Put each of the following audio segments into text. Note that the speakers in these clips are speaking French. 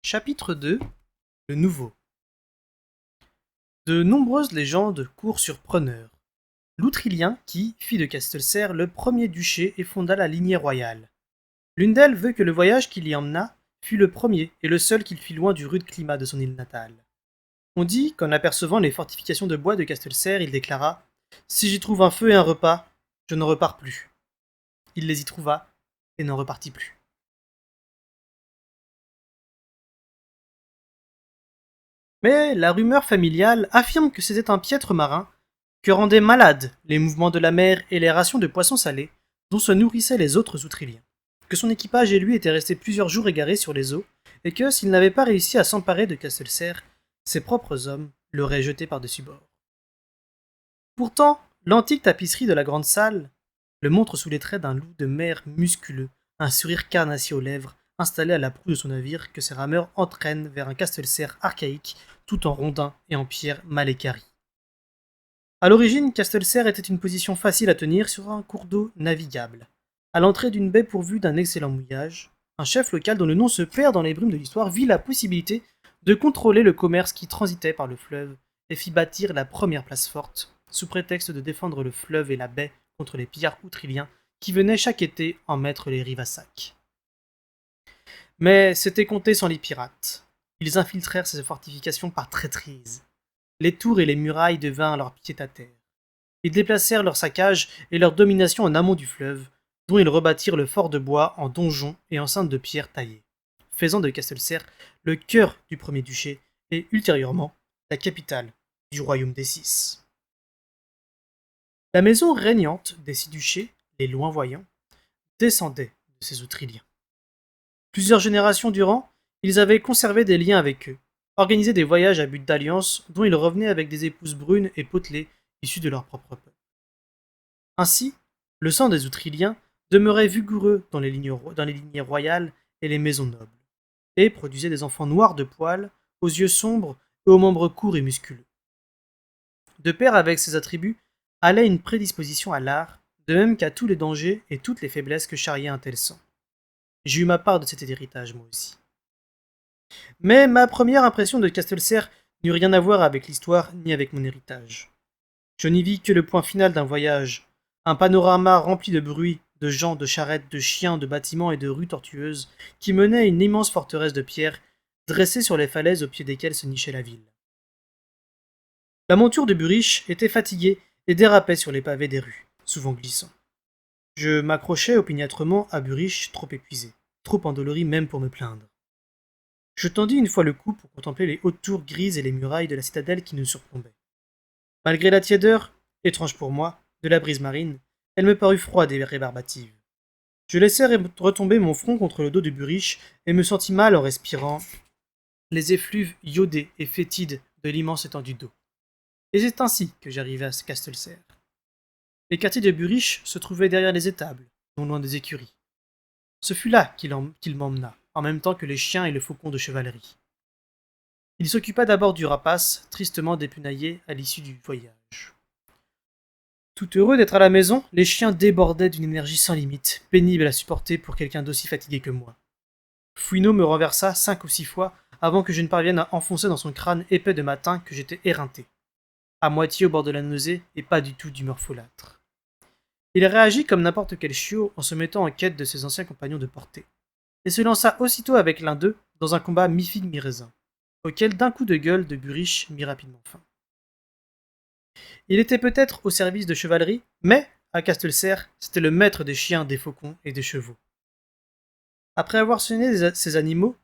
Chapitre 2. Le nouveau. De nombreuses légendes courent sur Preneur, l'Outrilien qui fit de Castelcerre le premier duché et fonda la lignée royale. L'une d'elles veut que le voyage qui l'y emmena fût le premier et le seul qu'il fit loin du rude climat de son île natale. On dit qu'en apercevant les fortifications de bois de Castelcerre, il déclara « Si j'y trouve un feu et un repas, je ne repars plus. » Il les y trouva et n'en repartit plus. Mais la rumeur familiale affirme que c'était un piètre marin que rendaient malades les mouvements de la mer et les rations de poissons salés dont se nourrissaient les autres outriliens, que son équipage et lui étaient restés plusieurs jours égarés sur les eaux, et que, s'il n'avait pas réussi à s'emparer de Castelcerre, ses propres hommes l'auraient jeté par-dessus bord. Pourtant, l'antique tapisserie de la grande salle le montre sous les traits d'un loup de mer musculeux, un sourire carnassier aux lèvres, installé à la proue de son navire que ses rameurs entraînent vers un Castelcerre archaïque, tout en rondins et en pierre mal équarrie. À l'origine, Castelcerre était une position facile à tenir sur un cours d'eau navigable. À l'entrée d'une baie pourvue d'un excellent mouillage, un chef local dont le nom se perd dans les brumes de l'histoire vit la possibilité de contrôler le commerce qui transitait par le fleuve et fit bâtir la première place forte, sous prétexte de défendre le fleuve et la baie contre les pillards outriliens qui venaient chaque été en mettre les rives à sac. Mais c'était compté sans les pirates. Ils infiltrèrent ces fortifications par traîtrise. Les tours et les murailles devinrent leur pied-à-terre. Ils déplacèrent leur saccage et leur domination en amont du fleuve, dont ils rebâtirent le fort de bois en donjon et enceinte de pierre taillée, faisant de Castelcerre le cœur du premier duché et, ultérieurement, la capitale du royaume des Six. La maison régnante des six duchés, les Loinvoyants, descendait de ces outriliens. Plusieurs générations durant, ils avaient conservé des liens avec eux, organisé des voyages à but d'alliance dont ils revenaient avec des épouses brunes et potelées issues de leur propre peuple. Ainsi, le sang des outriliens demeurait vigoureux dans les lignées royales et les maisons nobles, et produisait des enfants noirs de poils, aux yeux sombres et aux membres courts et musculeux. De pair avec ces attributs allait une prédisposition à l'art, de même qu'à tous les dangers et toutes les faiblesses que charriait un tel sang. J'ai eu ma part de cet héritage, moi aussi. Mais ma première impression de Castelcerre n'eut rien à voir avec l'histoire ni avec mon héritage. Je n'y vis que le point final d'un voyage, un panorama rempli de bruit, de gens, de charrettes, de chiens, de bâtiments et de rues tortueuses qui menait à une immense forteresse de pierre dressée sur les falaises au pied desquelles se nichait la ville. La monture de Buriche était fatiguée et dérapait sur les pavés des rues, souvent glissants. Je m'accrochais opiniâtrement à Buriche, trop épuisé, trop endolori même pour me plaindre. Je tendis une fois le cou pour contempler les hautes tours grises et les murailles de la citadelle qui nous surplombaient. Malgré la tiédeur, étrange pour moi, de la brise marine, elle me parut froide et rébarbative. Je laissai retomber mon front contre le dos de Buriche et me sentis mal en respirant les effluves iodés et fétides de l'immense étendue d'eau. Et c'est ainsi que j'arrivai à Castelcerre. Les quartiers de Buriche se trouvaient derrière les étables, non loin des écuries. Ce fut là qu'il m'emmena, en même temps que les chiens et le faucon de chevalerie. Il s'occupa d'abord du rapace, tristement dépenaillé à l'issue du voyage. Tout heureux d'être à la maison, les chiens débordaient d'une énergie sans limite, pénible à supporter pour quelqu'un d'aussi fatigué que moi. Fouineau me renversa 5 ou 6 fois avant que je ne parvienne à enfoncer dans son crâne épais de matin que j'étais éreinté, à moitié au bord de la nausée et pas du tout d'humeur folâtre. Il réagit comme n'importe quel chiot en se mettant en quête de ses anciens compagnons de portée, et se lança aussitôt avec l'un d'eux dans un combat mi-figue mi-raisin, auquel d'un coup de gueule de Buriche mit rapidement fin. Il était peut-être au service de chevalerie, mais, à Castelcerre, c'était le maître des chiens, des faucons et des chevaux. Après avoir soigné ses animaux,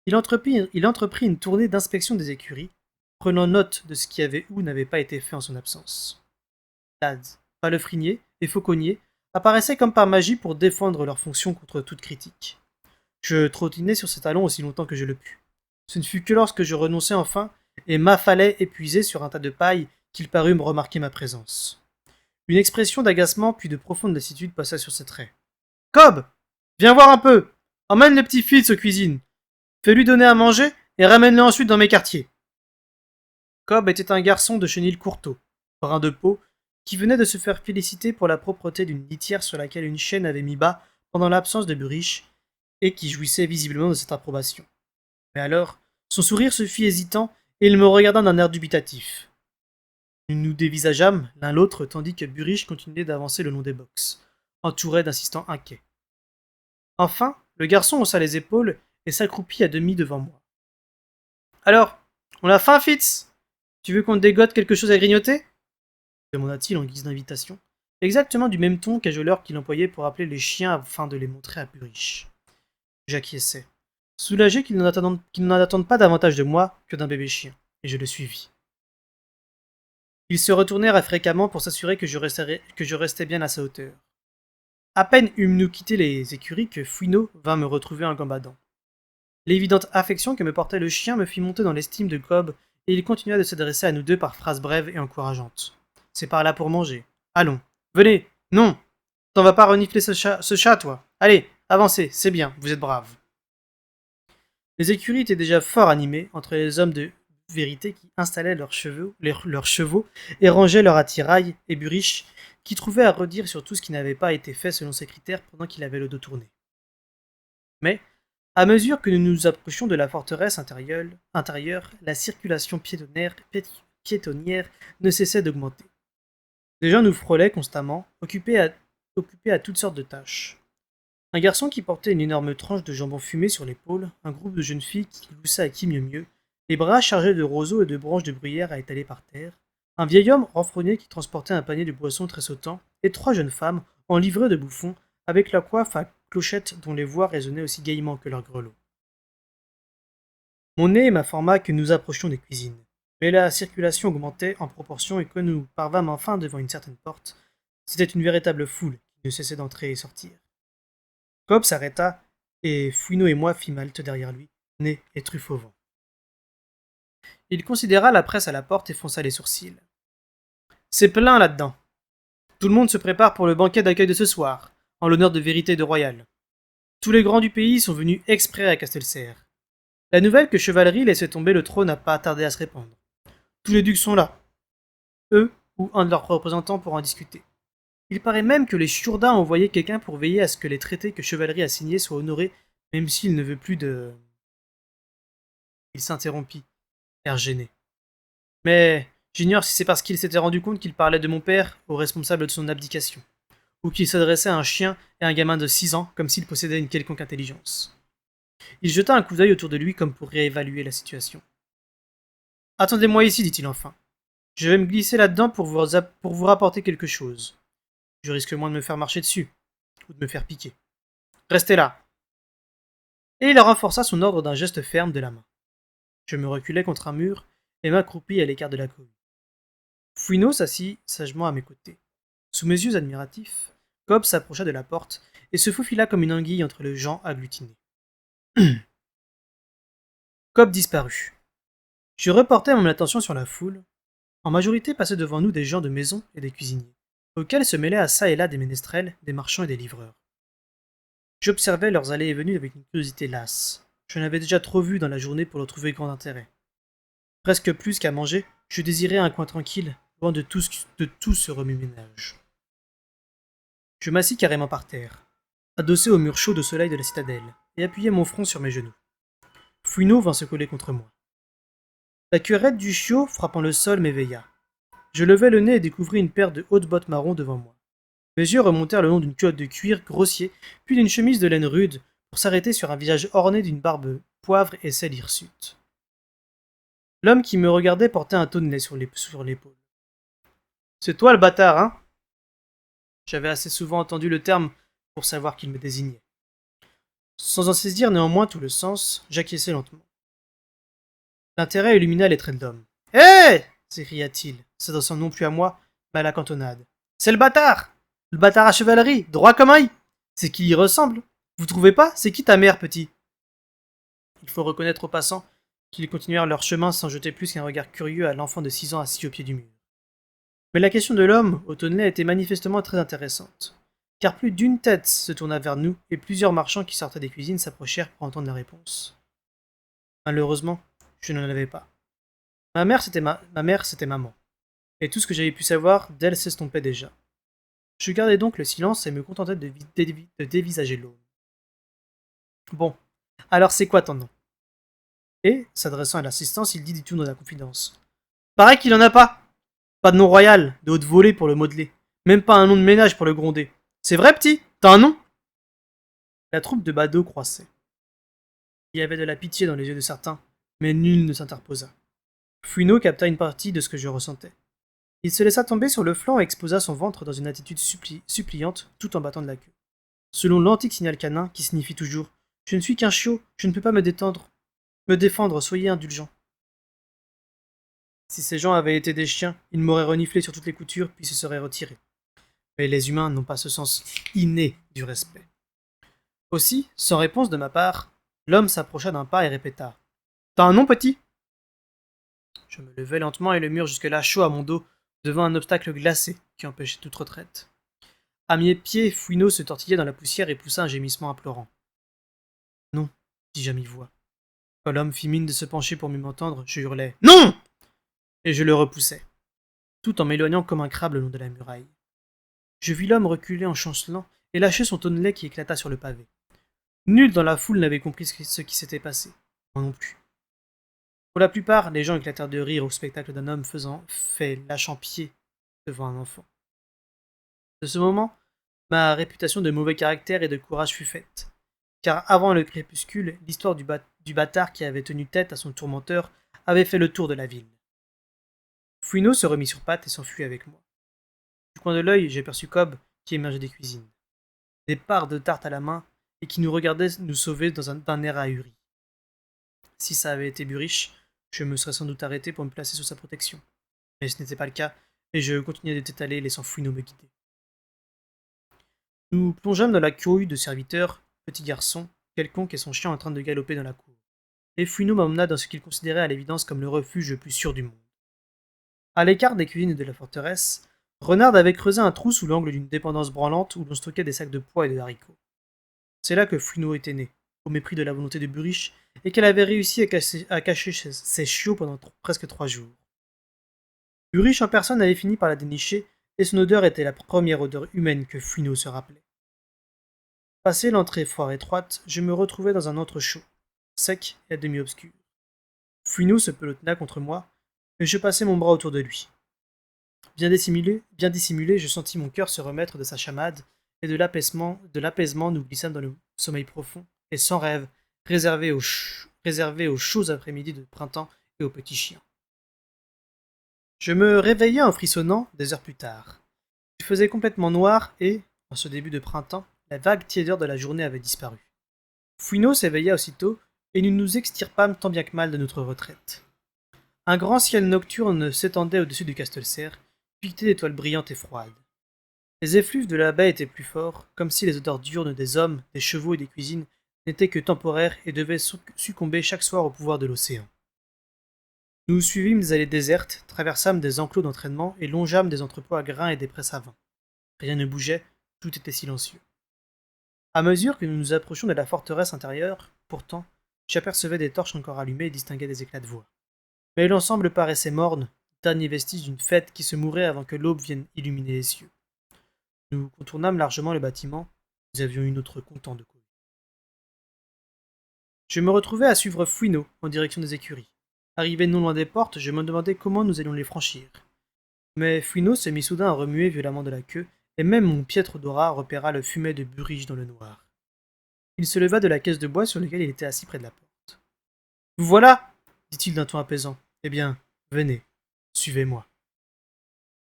il entreprit une tournée d'inspection des écuries, prenant note de ce qui avait ou n'avait pas été fait en son absence. Lads, palefreniers et fauconniers apparaissaient comme par magie pour défendre leurs fonctions contre toute critique. Je trottinai sur ses talons aussi longtemps que je le pus. Ce ne fut que lorsque je renonçai enfin et m'affalai épuisé sur un tas de paille qu'il parut me remarquer ma présence. Une expression d'agacement puis de profonde lassitude passa sur ses traits. « Cobb, viens voir un peu. Emmène le petit fils aux cuisines. Fais-lui donner à manger et ramène-le ensuite dans mes quartiers. » Cobb était un garçon de chenil courteau, brun de peau, qui venait de se faire féliciter pour la propreté d'une litière sur laquelle une chienne avait mis bas pendant l'absence de Buriche, et qui jouissait visiblement de cette approbation. Mais alors, son sourire se fit hésitant et il me regarda d'un air dubitatif. Nous nous dévisageâmes l'un l'autre tandis que Burrich continuait d'avancer le long des box, entouré d'assistants inquiets. Enfin, le garçon haussa les épaules et s'accroupit à demi devant moi. Alors, on a faim, Fitz? Tu veux qu'on te dégote quelque chose à grignoter? Demanda-t-il en guise d'invitation, exactement du même ton cajoleur qu'il employait pour appeler les chiens afin de les montrer à Burrich. J'acquiesçai, soulagé qu'il n'en attende pas davantage de moi que d'un bébé chien, et je le suivis. Ils se retournèrent fréquemment pour s'assurer que je restais bien à sa hauteur. À peine eûmes-nous quitté les écuries que Fouineau vint me retrouver en gambadant. L'évidente affection que me portait le chien me fit monter dans l'estime de Cobb, et il continua de s'adresser à nous deux par phrases brèves et encourageantes. C'est par là pour manger. Allons. Venez. Non. T'en vas pas renifler ce chat, toi. Allez, avancez, c'est bien, vous êtes braves. Les écuries étaient déjà fort animées entre les hommes de vérité qui installaient leurs chevaux et rangeaient leur attirail, et Burrich, qui trouvait à redire sur tout ce qui n'avait pas été fait selon ses critères pendant qu'il avait le dos tourné. Mais, à mesure que nous nous approchions de la forteresse intérieure, la circulation piétonnière ne cessait d'augmenter. Des gens nous frôlaient constamment, occupés à toutes sortes de tâches. Un garçon qui portait une énorme tranche de jambon fumé sur l'épaule, un groupe de jeunes filles qui gloussaient à qui mieux, les bras chargés de roseaux et de branches de bruyère à étaler par terre, un vieil homme renfrogné qui transportait un panier de boissons tressautant, et trois jeunes femmes, en livrée de bouffons, avec la coiffe à clochettes dont les voix résonnaient aussi gaîment que leurs grelots. Mon nez m'informa que nous approchions des cuisines, mais la circulation augmentait en proportion et que nous parvâmes enfin devant une certaine porte. C'était une véritable foule qui ne cessait d'entrer et sortir. Cobb s'arrêta, et Fouineau et moi fîmes halte derrière lui, nez et truffe au vent. Il considéra la presse à la porte et fronça les sourcils. C'est plein là-dedans. Tout le monde se prépare pour le banquet d'accueil de ce soir, en l'honneur de Vérité de Royal. Tous les grands du pays sont venus exprès à Castelcerre. La nouvelle que Chevalerie laissait tomber le trône n'a pas tardé à se répandre. Tous les ducs sont là. Eux, ou un de leurs représentants pour en discuter. Il paraît même que les Jourdain ont envoyé quelqu'un pour veiller à ce que les traités que Chevalerie a signés soient honorés, même s'il ne veut plus de... Il s'interrompit, air gêné. Mais j'ignore si c'est parce qu'il s'était rendu compte qu'il parlait de mon père au responsable de son abdication, ou qu'il s'adressait à un chien et à un gamin de 6 ans comme s'il possédait une quelconque intelligence. Il jeta un coup d'œil autour de lui comme pour réévaluer la situation. Attendez-moi ici, dit-il enfin. Je vais me glisser là-dedans pour vous rapporter quelque chose. Je risque moins de me faire marcher dessus, ou de me faire piquer. Restez là. Et il renforça son ordre d'un geste ferme de la main. Je me reculai contre un mur et m'accroupis à l'écart de la cohue. Fouineau s'assit sagement à mes côtés. Sous mes yeux admiratifs, Cobb s'approcha de la porte et se faufila comme une anguille entre les gens agglutinés. Cobb disparut. Je reportai mon attention sur la foule. En majorité passaient devant nous des gens de maison et des cuisiniers, auxquels se mêlaient à ça et là des ménestrels, des marchands et des livreurs. J'observais leurs allées et venues avec une curiosité lasse. Je n'avais déjà trop vu dans la journée pour leur trouver grand intérêt. Presque plus qu'à manger, je désirais un coin tranquille, loin de tout ce remue-ménage. Je m'assis carrément par terre, adossé au mur chaud de soleil de la citadelle, et appuyai mon front sur mes genoux. Fouineau vint se coller contre moi. La cuirette du chiot frappant le sol m'éveilla. Je levai le nez et découvris une paire de hautes bottes marron devant moi. Mes yeux remontèrent le long d'une culotte de cuir grossier, puis d'une chemise de laine rude, pour s'arrêter sur un visage orné d'une barbe poivre et sel hirsute. L'homme qui me regardait portait un tonnelet sur l'épaule. C'est toi le bâtard, hein? J'avais assez souvent entendu le terme pour savoir qu'il me désignait. Sans en saisir néanmoins tout le sens, j'acquiesçai lentement. L'intérêt illumina les traits de l'homme. Hé! S'écria-t-il, s'adressant non plus à moi, mais à la cantonade. C'est le bâtard! Le bâtard à chevalerie, droit comme un i! C'est qui y ressemble? Vous trouvez pas? C'est qui ta mère, petit? Il faut reconnaître aux passants qu'ils continuèrent leur chemin sans jeter plus qu'un regard curieux à l'enfant de 6 ans assis au pied du mur. Mais la question de l'homme au tonnelet était manifestement très intéressante, car plus d'une tête se tourna vers nous et plusieurs marchands qui sortaient des cuisines s'approchèrent pour entendre la réponse. Malheureusement, je n'en avais pas. Ma mère c'était maman, et tout ce que j'avais pu savoir d'elle s'estompait déjà. Je gardai donc le silence et me contentai de dévisager l'homme. Bon, alors c'est quoi ton nom? Et, s'adressant à l'assistance, il dit du tout dans la confidence. Paraît qu'il en a pas. Pas de nom royal, de haute volée pour le modeler. Même pas un nom de ménage pour le gronder. C'est vrai, petit? T'as un nom? La troupe de badauds croissait. Il y avait de la pitié dans les yeux de certains, mais nul ne s'interposa. Fouineau capta une partie de ce que je ressentais. Il se laissa tomber sur le flanc et exposa son ventre dans une attitude suppliante, tout en battant de la queue. Selon l'antique signal canin, qui signifie toujours Je ne suis qu'un chiot, je ne peux pas me défendre, soyez indulgents. Si ces gens avaient été des chiens, ils m'auraient reniflé sur toutes les coutures, puis se seraient retirés. Mais les humains n'ont pas ce sens inné du respect. Aussi, sans réponse de ma part, l'homme s'approcha d'un pas et répéta T'as un nom, petit? Je me levai lentement et le mur jusque-là chaud à mon dos devint un obstacle glacé qui empêchait toute retraite. À mes pieds, Fouineau se tortillait dans la poussière et poussa un gémissement implorant. Non, dis-je à mi-voix. Quand l'homme fit mine de se pencher pour mieux m'entendre, je hurlai Non! Et je le repoussai, tout en m'éloignant comme un crabe le long de la muraille. Je vis l'homme reculer en chancelant et lâcher son tonnelet qui éclata sur le pavé. Nul dans la foule n'avait compris ce qui s'était passé. Moi non plus. Pour la plupart, les gens éclatèrent de rire au spectacle d'un homme lâchant pied devant un enfant. De ce moment, ma réputation de mauvais caractère et de courage fut faite. Car avant le crépuscule, l'histoire du bâtard qui avait tenu tête à son tourmenteur avait fait le tour de la ville. Fouineau se remit sur pattes et s'enfuit avec moi. Du coin de l'œil, j'aperçus Cobb qui émergeait des cuisines, des parts de tarte à la main et qui nous regardait nous sauver d'un air ahuri. Si ça avait été Buriche, je me serais sans doute arrêté pour me placer sous sa protection. Mais ce n'était pas le cas, et je continuais de t'étaler, laissant Fouineau me guider. Nous plongeâmes dans la cohue de serviteurs, petits garçons, quelconque et son chien en train de galoper dans la cour. Et Fouineau m'emmena dans ce qu'il considérait à l'évidence comme le refuge le plus sûr du monde. À l'écart des cuisines de la forteresse, Renard avait creusé un trou sous l'angle d'une dépendance branlante où l'on stockait des sacs de pois et de haricots. C'est là que Fouineau était né, au mépris de la volonté de Buriche, et qu'elle avait réussi à cacher ses chiots pendant presque 3 jours. Buriche en personne avait fini par la dénicher, et son odeur était la première odeur humaine que Fouineau se rappelait. Passé l'entrée fort étroite, je me retrouvai dans un antre chaud, sec et à demi obscur. Fouineau se pelotina contre moi, et je passai mon bras autour de lui. Bien dissimulé, je sentis mon cœur se remettre de sa chamade, et de l'apaisement nous glissâmes dans le sommeil profond, et sans rêve, réservé aux chauds après-midi de printemps et aux petits chiens. Je me réveillai en frissonnant des heures plus tard. Il faisait complètement noir et, en ce début de printemps, la vague tiédeur de la journée avait disparu. Fouineau s'éveilla aussitôt, et nous nous extirpâmes tant bien que mal de notre retraite. Un grand ciel nocturne s'étendait au-dessus du Castelcerre, piqueté d'étoiles brillantes et froides. Les effluves de la baie étaient plus forts, comme si les odeurs diurnes des hommes, des chevaux et des cuisines n'étaient que temporaires et devaient succomber chaque soir au pouvoir de l'océan. Nous suivîmes des allées désertes, traversâmes des enclos d'entraînement et longeâmes des entrepôts à grains et des presses à vin. Rien ne bougeait, tout était silencieux. À mesure que nous nous approchions de la forteresse intérieure, pourtant, j'apercevais des torches encore allumées et distinguais des éclats de voix. Mais l'ensemble paraissait morne, dernier vestige d'une fête qui se mourait avant que l'aube vienne illuminer les cieux. Nous contournâmes largement le bâtiment, nous avions une autre content de courir. Je me retrouvai à suivre Fouineau en direction des écuries. Arrivé non loin des portes, je me demandais comment nous allions les franchir. Mais Fouineau se mit soudain à remuer violemment de la queue, et même mon piètre odorat repéra le fumet de Buriche dans le noir. Il se leva de la caisse de bois sur laquelle il était assis près de la porte. Vous voilà, dit-il d'un ton apaisant. Eh bien, venez, suivez-moi.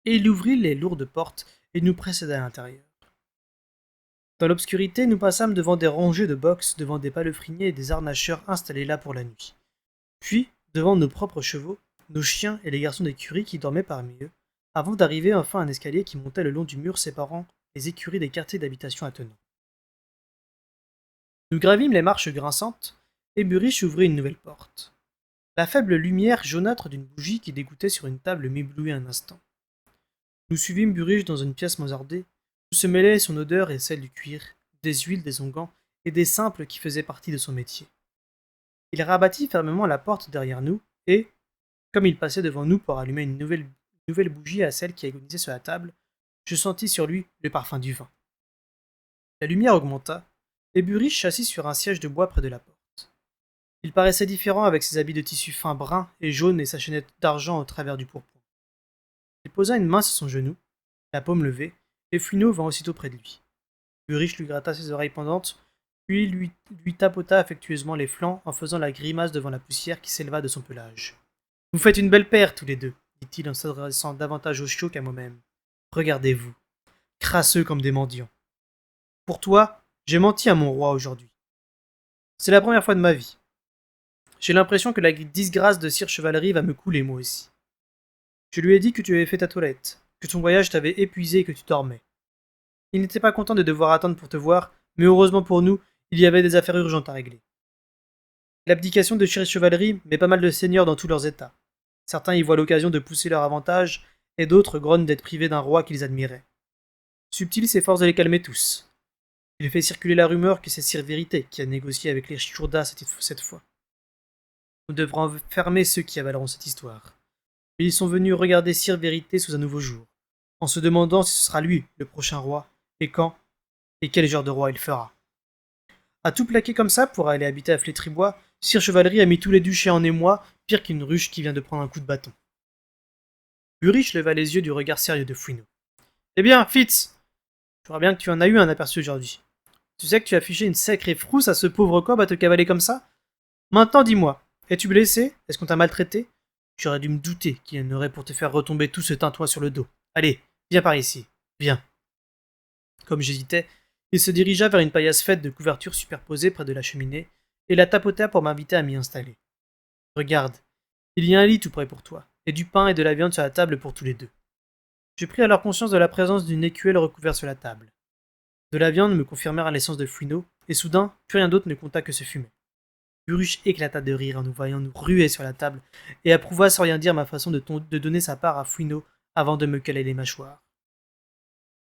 Et il ouvrit les lourdes portes et nous précéda à l'intérieur. Dans l'obscurité, nous passâmes devant des rangées de box, devant des palefreniers et des harnacheurs installés là pour la nuit. Puis, devant nos propres chevaux, nos chiens et les garçons d'écurie qui dormaient parmi eux, avant d'arriver enfin à un escalier qui montait le long du mur séparant les écuries des quartiers d'habitation attenants. Nous gravîmes les marches grinçantes, et Buriche ouvrit une nouvelle porte. La faible lumière jaunâtre d'une bougie qui dégouttait sur une table m'éblouit un instant. Nous suivîmes Buriche dans une pièce mozardée, où se mêlaient son odeur et celle du cuir, des huiles, des onguents et des simples qui faisaient partie de son métier. Il rabattit fermement la porte derrière nous, et, comme il passait devant nous pour allumer une nouvelle bougie à celle qui agonisait sur la table, je sentis sur lui le parfum du vin. La lumière augmenta, et Buriche s'assit sur un siège de bois près de la porte. Il paraissait différent avec ses habits de tissu fin brun et jaune et sa chaînette d'argent au travers du pourpoint. Il posa une main sur son genou, la paume levée, et Fouineau vint aussitôt près de lui. Burrich lui gratta ses oreilles pendantes, puis lui tapota affectueusement les flancs en faisant la grimace devant la poussière qui s'éleva de son pelage. Vous faites une belle paire, tous les deux, dit-il en s'adressant davantage au chiot qu'à moi-même. Regardez-vous, crasseux comme des mendiants. Pour toi, j'ai menti à mon roi aujourd'hui. C'est la première fois de ma vie. J'ai l'impression que la disgrâce de Sire Chevalerie va me couler moi aussi. Je lui ai dit que tu avais fait ta toilette, que ton voyage t'avait épuisé et que tu dormais. Il n'était pas content de devoir attendre pour te voir, mais heureusement pour nous, il y avait des affaires urgentes à régler. L'abdication de Sire Chevalerie met pas mal de seigneurs dans tous leurs états. Certains y voient l'occasion de pousser leur avantage, et d'autres grognent d'être privés d'un roi qu'ils admiraient. Subtil s'efforce de les calmer tous. Il fait circuler la rumeur que c'est Sire Vérité qui a négocié avec les Shurda cette fois. Nous devrons fermer ceux qui avaleront cette histoire. Mais ils sont venus regarder Sire Vérité sous un nouveau jour, en se demandant si ce sera lui, le prochain roi, et quand, et quel genre de roi il fera. À tout plaquer comme ça pour aller habiter à Flétrybois, Sire Chevalerie a mis tous les duchés en émoi, pire qu'une ruche qui vient de prendre un coup de bâton. Burrich leva les yeux du regard sérieux de Fouineau. Eh bien, Fitz, je vois bien que tu en as eu un aperçu aujourd'hui. Tu sais que tu as affiché une sacrée frousse à ce pauvre cob à te cavaler comme ça? Maintenant dis-moi, es-tu blessé? Est-ce qu'on t'a maltraité? J'aurais dû me douter qu'il y en aurait pour te faire retomber tout ce tintouin sur le dos. Allez, viens par ici, viens. Comme j'hésitais, il se dirigea vers une paillasse faite de couvertures superposées près de la cheminée et la tapota pour m'inviter à m'y installer. Regarde, il y a un lit tout près pour toi, et du pain et de la viande sur la table pour tous les deux. Je pris alors conscience de la présence d'une écuelle recouverte sur la table. De la viande me confirmèrent l'essence de Fouineau, et soudain, plus rien d'autre ne compta que ce fumet. Burruche éclata de rire en nous voyant nous ruer sur la table, et approuva sans rien dire ma façon de donner sa part à Fouineau avant de me caler les mâchoires.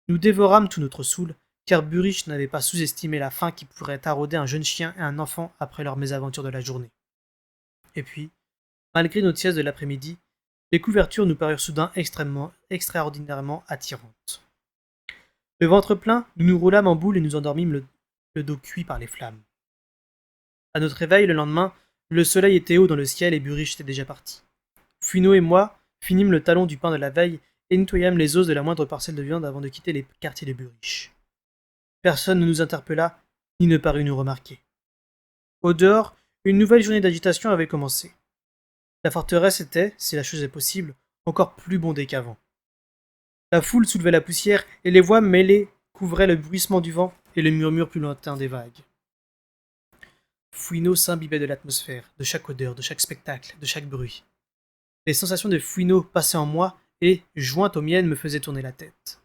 Nous dévorâmes tout notre soul, car Burrich n'avait pas sous-estimé la faim qui pourrait tarauder un jeune chien et un enfant après leur mésaventure de la journée. Et puis, malgré notre sieste de l'après-midi, les couvertures nous parurent soudain extraordinairement attirantes. Le ventre plein, nous nous roulâmes en boule et nous endormîmes le dos cuit par les flammes. À notre réveil le lendemain, le soleil était haut dans le ciel et Burrich était déjà parti. Fouineau et moi finîmes le talon du pain de la veille et nettoyâmes les os de la moindre parcelle de viande avant de quitter les quartiers de Burrich. Personne ne nous interpella, ni ne parut nous remarquer. Au dehors, une nouvelle journée d'agitation avait commencé. La forteresse était, si la chose est possible, encore plus bondée qu'avant. La foule soulevait la poussière, et les voix mêlées couvraient le bruissement du vent et le murmure plus lointain des vagues. Fouineau s'imbibait de l'atmosphère, de chaque odeur, de chaque spectacle, de chaque bruit. Les sensations de Fouineau passaient en moi et, jointes aux miennes, me faisaient tourner la tête.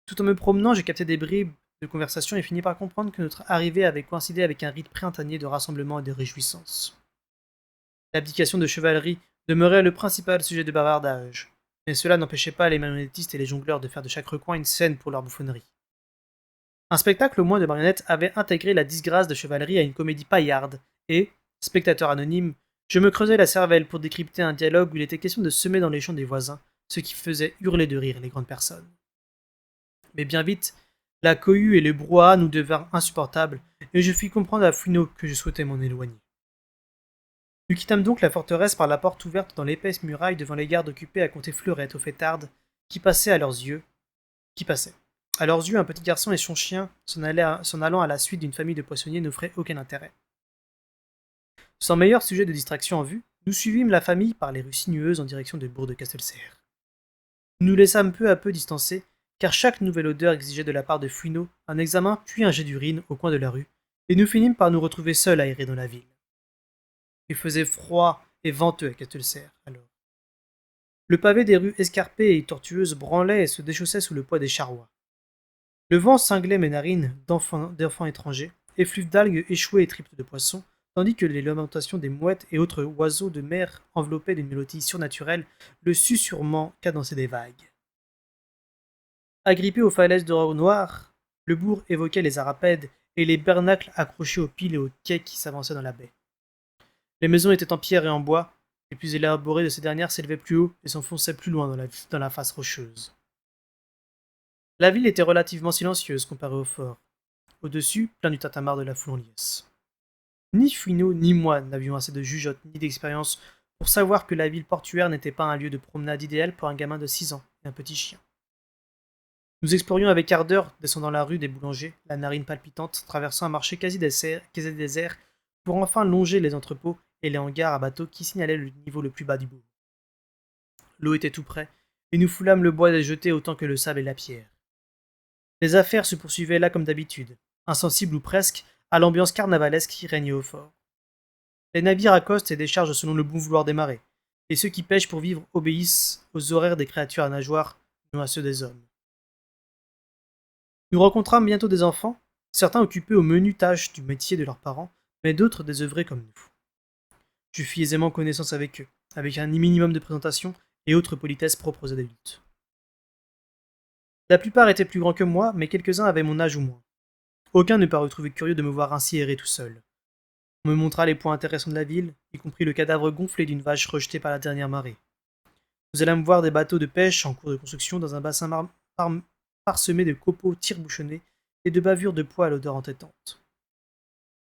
Tout en me promenant, j'ai capté des bribes de conversation et fini par comprendre que notre arrivée avait coïncidé avec un rite printanier de rassemblement et de réjouissance. L'abdication de chevalerie demeurait le principal sujet de bavardage, mais cela n'empêchait pas les marionnettistes et les jongleurs de faire de chaque recoin une scène pour leur bouffonnerie. Un spectacle au moins de marionnettes avait intégré la disgrâce de chevalerie à une comédie paillarde, et, spectateur anonyme, je me creusais la cervelle pour décrypter un dialogue où il était question de semer dans les champs des voisins, ce qui faisait hurler de rire les grandes personnes. Mais bien vite, la cohue et le brouhaha nous devinrent insupportables, et je fis comprendre à Fouineau que je souhaitais m'en éloigner. Nous quittâmes donc la forteresse par la porte ouverte dans l'épaisse muraille devant les gardes occupés à compter fleurettes aux fêtardes, qui passaient à leurs yeux. À leurs yeux, un petit garçon et son chien, s'en allant à la suite d'une famille de poissonniers, n'offraient aucun intérêt. Sans meilleur sujet de distraction en vue, nous suivîmes la famille par les rues sinueuses en direction de Bourg de Castelserre. Nous nous laissâmes peu à peu distancer, car chaque nouvelle odeur exigeait de la part de Fouineau un examen puis un jet d'urine au coin de la rue, et nous finîmes par nous retrouver seuls à errer dans la ville. Il faisait froid et venteux à Castelserre, alors. Le pavé des rues escarpées et tortueuses branlait et se déchaussait sous le poids des charrois. Le vent cinglait mes narines d'enfants étrangers, effluves d'algues échouées et tripes de poissons, tandis que les lamentations des mouettes et autres oiseaux de mer enveloppaient d'une mélodie surnaturelle le susurrement cadencé des vagues. Agrippé aux falaises d'or noir, le bourg évoquait les arapèdes et les bernacles accrochés aux piles et aux quais qui s'avançaient dans la baie. Les maisons étaient en pierre et en bois, les plus élaborées de ces dernières s'élevaient plus haut et s'enfonçaient plus loin dans la face rocheuse. La ville était relativement silencieuse comparée au fort. Au-dessus, plein du tintamarre de la foule en liesse. Ni Fouineau ni moi n'avions assez de jugeote ni d'expérience pour savoir que la ville portuaire n'était pas un lieu de promenade idéal pour un gamin de 6 ans et un petit chien. Nous explorions avec ardeur, descendant la rue des boulangers, la narine palpitante, traversant un marché quasi désert, pour enfin longer les entrepôts et les hangars à bateaux qui signalaient le niveau le plus bas du bourg. L'eau était tout près, et nous foulâmes le bois des jetés autant que le sable et la pierre. Les affaires se poursuivaient là comme d'habitude, insensibles ou presque à l'ambiance carnavalesque qui régnait au fort. Les navires accostent et déchargent selon le bon vouloir des marées, et ceux qui pêchent pour vivre obéissent aux horaires des créatures à nageoires, non à ceux des hommes. Nous rencontrâmes bientôt des enfants, certains occupés aux menues tâches du métier de leurs parents, mais d'autres désœuvrés comme nous. Je fis aisément connaissance avec eux, avec un minimum de présentation et autres politesses propres aux adultes. La plupart étaient plus grands que moi, mais quelques-uns avaient mon âge ou moins. Aucun ne parut trouver curieux de me voir ainsi errer tout seul. On me montra les points intéressants de la ville, y compris le cadavre gonflé d'une vache rejetée par la dernière marée. Nous allâmes voir des bateaux de pêche en cours de construction dans un bassin parsemé de copeaux tire-bouchonnés et de bavures de pois à l'odeur entêtante.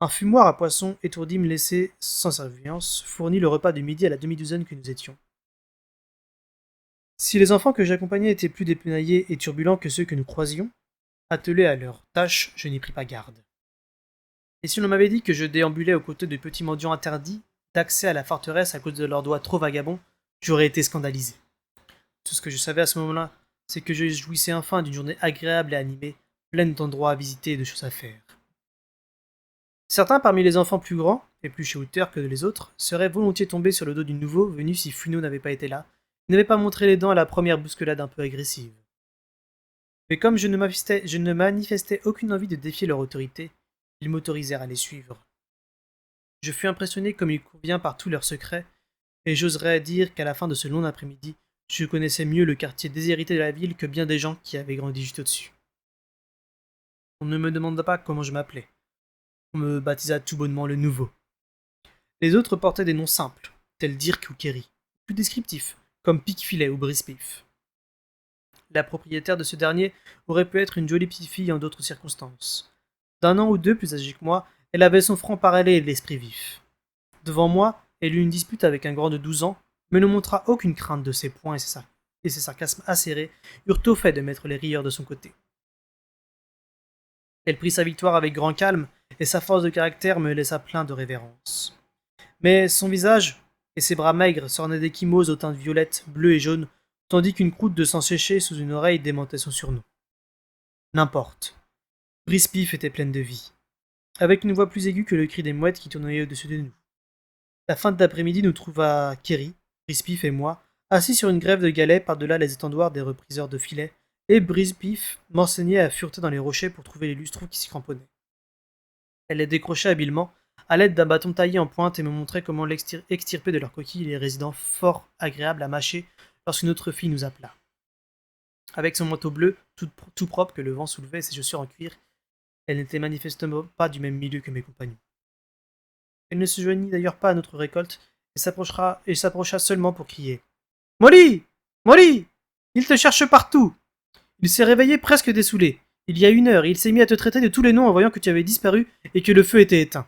Un fumoir à poissons étourdi me laissait sans surveillance, fournit le repas de midi à la demi-douzaine que nous étions. Si les enfants que j'accompagnais étaient plus dépenaillés et turbulents que ceux que nous croisions, attelés à leur tâche, je n'y pris pas garde. Et si l'on m'avait dit que je déambulais aux côtés de petits mendiants interdits d'accès à la forteresse à cause de leurs doigts trop vagabonds, j'aurais été scandalisé. Tout ce que je savais à ce moment-là, c'est que je jouissais enfin d'une journée agréable et animée, pleine d'endroits à visiter et de choses à faire. Certains parmi les enfants plus grands, et plus chahutteurs que les autres, seraient volontiers tombés sur le dos du nouveau venu si Fouineau n'avait pas été là, et n'avait pas montré les dents à la première bousculade un peu agressive. Mais comme je ne manifestais aucune envie de défier leur autorité, ils m'autorisèrent à les suivre. Je fus impressionné comme il convient par tous leurs secrets, et j'oserais dire qu'à la fin de ce long après-midi, je connaissais mieux le quartier déshérité de la ville que bien des gens qui avaient grandi juste au-dessus. On ne me demanda pas comment je m'appelais. On me baptisa tout bonnement le Nouveau. Les autres portaient des noms simples, tels Dirk ou Kerry, plus descriptifs, comme Pic-Filet ou Brispif. La propriétaire de ce dernier aurait pu être une jolie petite fille en d'autres circonstances. D'un an ou deux plus âgée que moi, elle avait son front parallèle et l'esprit vif. Devant moi, elle eut une dispute avec un grand de 12 ans, mais ne montra aucune crainte de ses poings et ses sarcasmes acérés eurent au fait de mettre les rieurs de son côté. Elle prit sa victoire avec grand calme, et sa force de caractère me laissa plein de révérence. Mais son visage et ses bras maigres s'ornaient d'échymoses aux teintes violettes, bleues et jaunes, tandis qu'une croûte de sang séché sous une oreille démentait son surnom. N'importe. Brispif était pleine de vie, avec une voix plus aiguë que le cri des mouettes qui tournoyaient au-dessus de nous. La fin de l'après-midi nous trouva Kerry, Brispif et moi, assis sur une grève de galets par-delà les étendoirs des repriseurs de filets, et Brispif m'enseignait à fureter dans les rochers pour trouver les lustrons qui s'y cramponnaient. Elle les décrochait habilement, à l'aide d'un bâton taillé en pointe et me montrait comment extirper de leurs coquilles les résidents fort agréables à mâcher lorsqu'une autre fille nous appela. Avec son manteau bleu, tout propre que le vent soulevait et ses chaussures en cuir, elle n'était manifestement pas du même milieu que mes compagnons. Elle ne se joignit d'ailleurs pas à notre récolte et s'approcha seulement pour crier « Molly! Molly! Il te cherche partout! Il s'est réveillé presque dessoulé. Il y a 1 heure, il s'est mis à te traiter de tous les noms en voyant que tu avais disparu et que le feu était éteint. »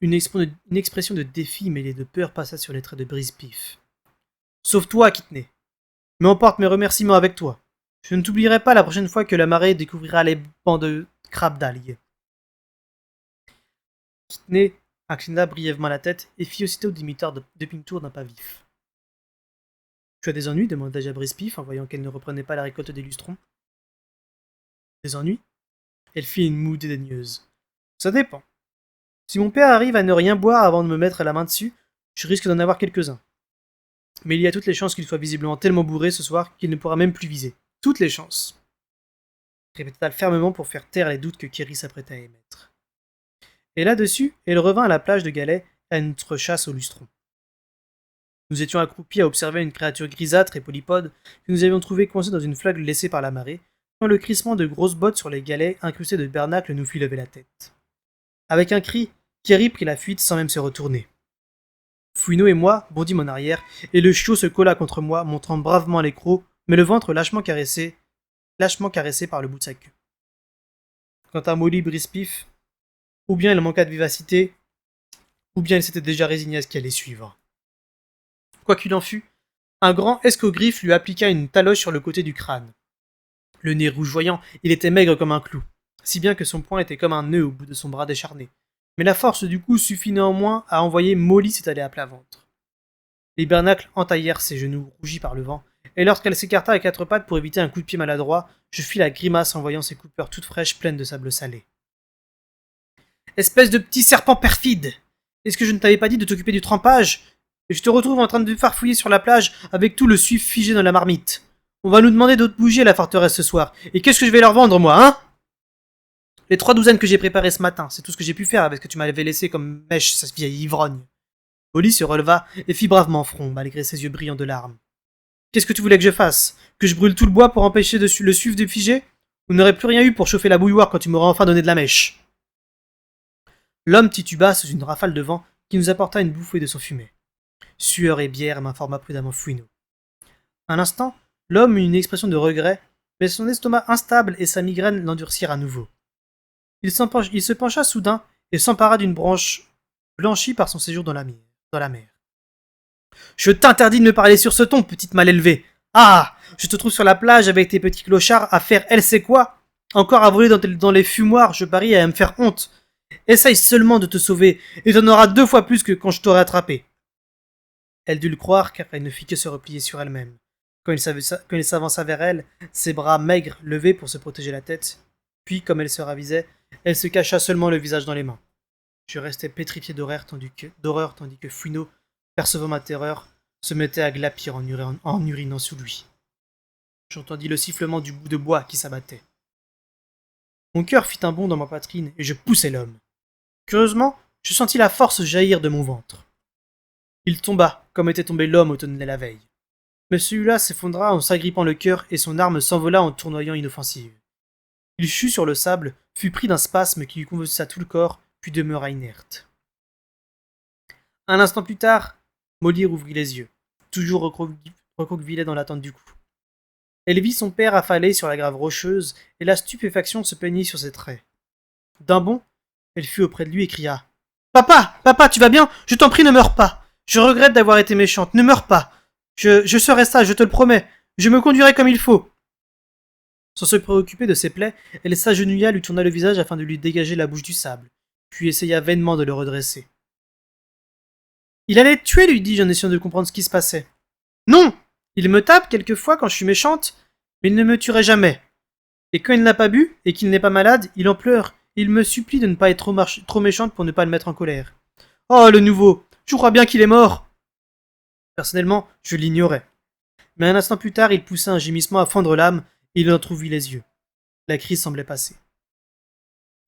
Une expression de défi mêlée de peur passa sur les traits de Brispif. « Sauve-toi, Kidney. Mais emporte mes remerciements avec toi. Je ne t'oublierai pas la prochaine fois que la marée découvrira les bancs de crabes d'algues. » Kidney inclina brièvement la tête et fit aussitôt demi-tour d'un pas vif. « Tu as des ennuis ?» demanda-je à Brispif en voyant qu'elle ne reprenait pas la récolte des lustrons. « Des ennuis ?» Elle fit une moue dédaigneuse. « Ça dépend. Si mon père arrive à ne rien boire avant de me mettre la main dessus, je risque d'en avoir quelques-uns. Mais il y a toutes les chances qu'il soit visiblement tellement bourré ce soir qu'il ne pourra même plus viser. Toutes les chances !» répéta-t-elle fermement pour faire taire les doutes que Kerry s'apprêtait à émettre. Et là-dessus, elle revint à la plage de galets à notre chasse au lustron. Nous étions accroupis à observer une créature grisâtre et polypode que nous avions trouvée coincée dans une flaque laissée par la marée, quand le crissement de grosses bottes sur les galets incrustés de bernacles nous fit lever la tête. Avec un cri, Kerry prit la fuite sans même se retourner. Fouineau et moi bondîmes en arrière, et le chiot se colla contre moi, montrant bravement les crocs, mais le ventre lâchement caressé par le bout de sa queue. Quant à Molly Brispif, ou bien il manqua de vivacité, ou bien il s'était déjà résigné à ce qui allait suivre. Quoi qu'il en fût, un grand escogriffe lui appliqua une taloche sur le côté du crâne. Le nez rougeoyant, il était maigre comme un clou, si bien que son poing était comme un nœud au bout de son bras décharné. Mais la force du coup suffit néanmoins à envoyer Molly s'étaler à plat ventre. Les bernacles entaillèrent ses genoux rougis par le vent, et lorsqu'elle s'écarta à quatre pattes pour éviter un coup de pied maladroit, je fis la grimace en voyant ses coupeurs toutes fraîches pleines de sable salé. Espèce de petit serpent perfide! Est-ce que je ne t'avais pas dit de t'occuper du trempage? Et je te retrouve en train de farfouiller sur la plage avec tout le suif figé dans la marmite. On va nous demander d'autres bougies à la forteresse ce soir. Et qu'est-ce que je vais leur vendre, moi, hein? Les 3 douzaines que j'ai préparées ce matin, c'est tout ce que j'ai pu faire avec ce que tu m'avais laissé comme mèche, cette vieille ivrogne. Molly se releva et fit bravement front, malgré ses yeux brillants de larmes. Qu'est-ce que tu voulais que je fasse? Que je brûle tout le bois pour empêcher le suif de figer? Vous n'aurez plus rien eu pour chauffer la bouilloire quand tu m'auras enfin donné de la mèche. L'homme tituba sous une rafale de vent qui nous apporta une bouffée de son fumet. Sueur et bière, m'informa prudemment Fouineau. Un instant, l'homme eut une expression de regret, mais son estomac instable et sa migraine l'endurcirent à nouveau. Il se pencha soudain et s'empara d'une branche blanchie par son séjour dans la mer. Je t'interdis de me parler sur ce ton, petite mal élevée. Ah! Je te trouve sur la plage avec tes petits clochards à faire elle sait quoi? Encore à voler dans les fumoirs, je parie à me faire honte. Essaye seulement de te sauver, et t'en auras 2 fois plus que quand je t'aurai attrapé. Elle dut le croire, car elle ne fit que se replier sur elle-même. Quand il s'avança vers elle, ses bras maigres levés pour se protéger la tête, puis, comme elle se ravisait, elle se cacha seulement le visage dans les mains. Je restais pétrifié d'horreur tandis que Fouineau, percevant ma terreur, se mettait à glapir en urinant sous lui. J'entendis le sifflement du bout de bois qui s'abattait. Mon cœur fit un bond dans ma poitrine et je poussai l'homme. Curieusement, je sentis la force jaillir de mon ventre. Il tomba, comme était tombé l'homme au tonnelet la veille. Mais celui-là s'effondra en s'agrippant le cœur et son arme s'envola en tournoyant inoffensive. Il chut sur le sable, fut pris d'un spasme qui lui convulsa tout le corps, puis demeura inerte. Un instant plus tard, Molly rouvrit les yeux, toujours recroquevillée dans l'attente du coup. Elle vit son père affalé sur la grave rocheuse, et la stupéfaction se peignit sur ses traits. D'un bond, elle fut auprès de lui et cria « Papa! Papa, tu vas bien? Je t'en prie, ne meurs pas! Je regrette d'avoir été méchante, ne meurs pas! Je serai sage, je te le promets! Je me conduirai comme il faut! » Sans se préoccuper de ses plaies, elle s'agenouilla, lui tourna le visage afin de lui dégager la bouche du sable, puis essaya vainement de le redresser. Il allait te tuer, lui dis-je en essayant de comprendre ce qui se passait. Non! Il me tape quelquefois quand je suis méchante, mais il ne me tuerait jamais. Et quand il n'a pas bu, et qu'il n'est pas malade, il en pleure, et il me supplie de ne pas être trop méchante pour ne pas le mettre en colère. Oh, le nouveau! Je crois bien qu'il est mort! Personnellement, je l'ignorais. Mais un instant plus tard, il poussa un gémissement à fendre l'âme, et il entr'ouvrit les yeux. La crise semblait passer.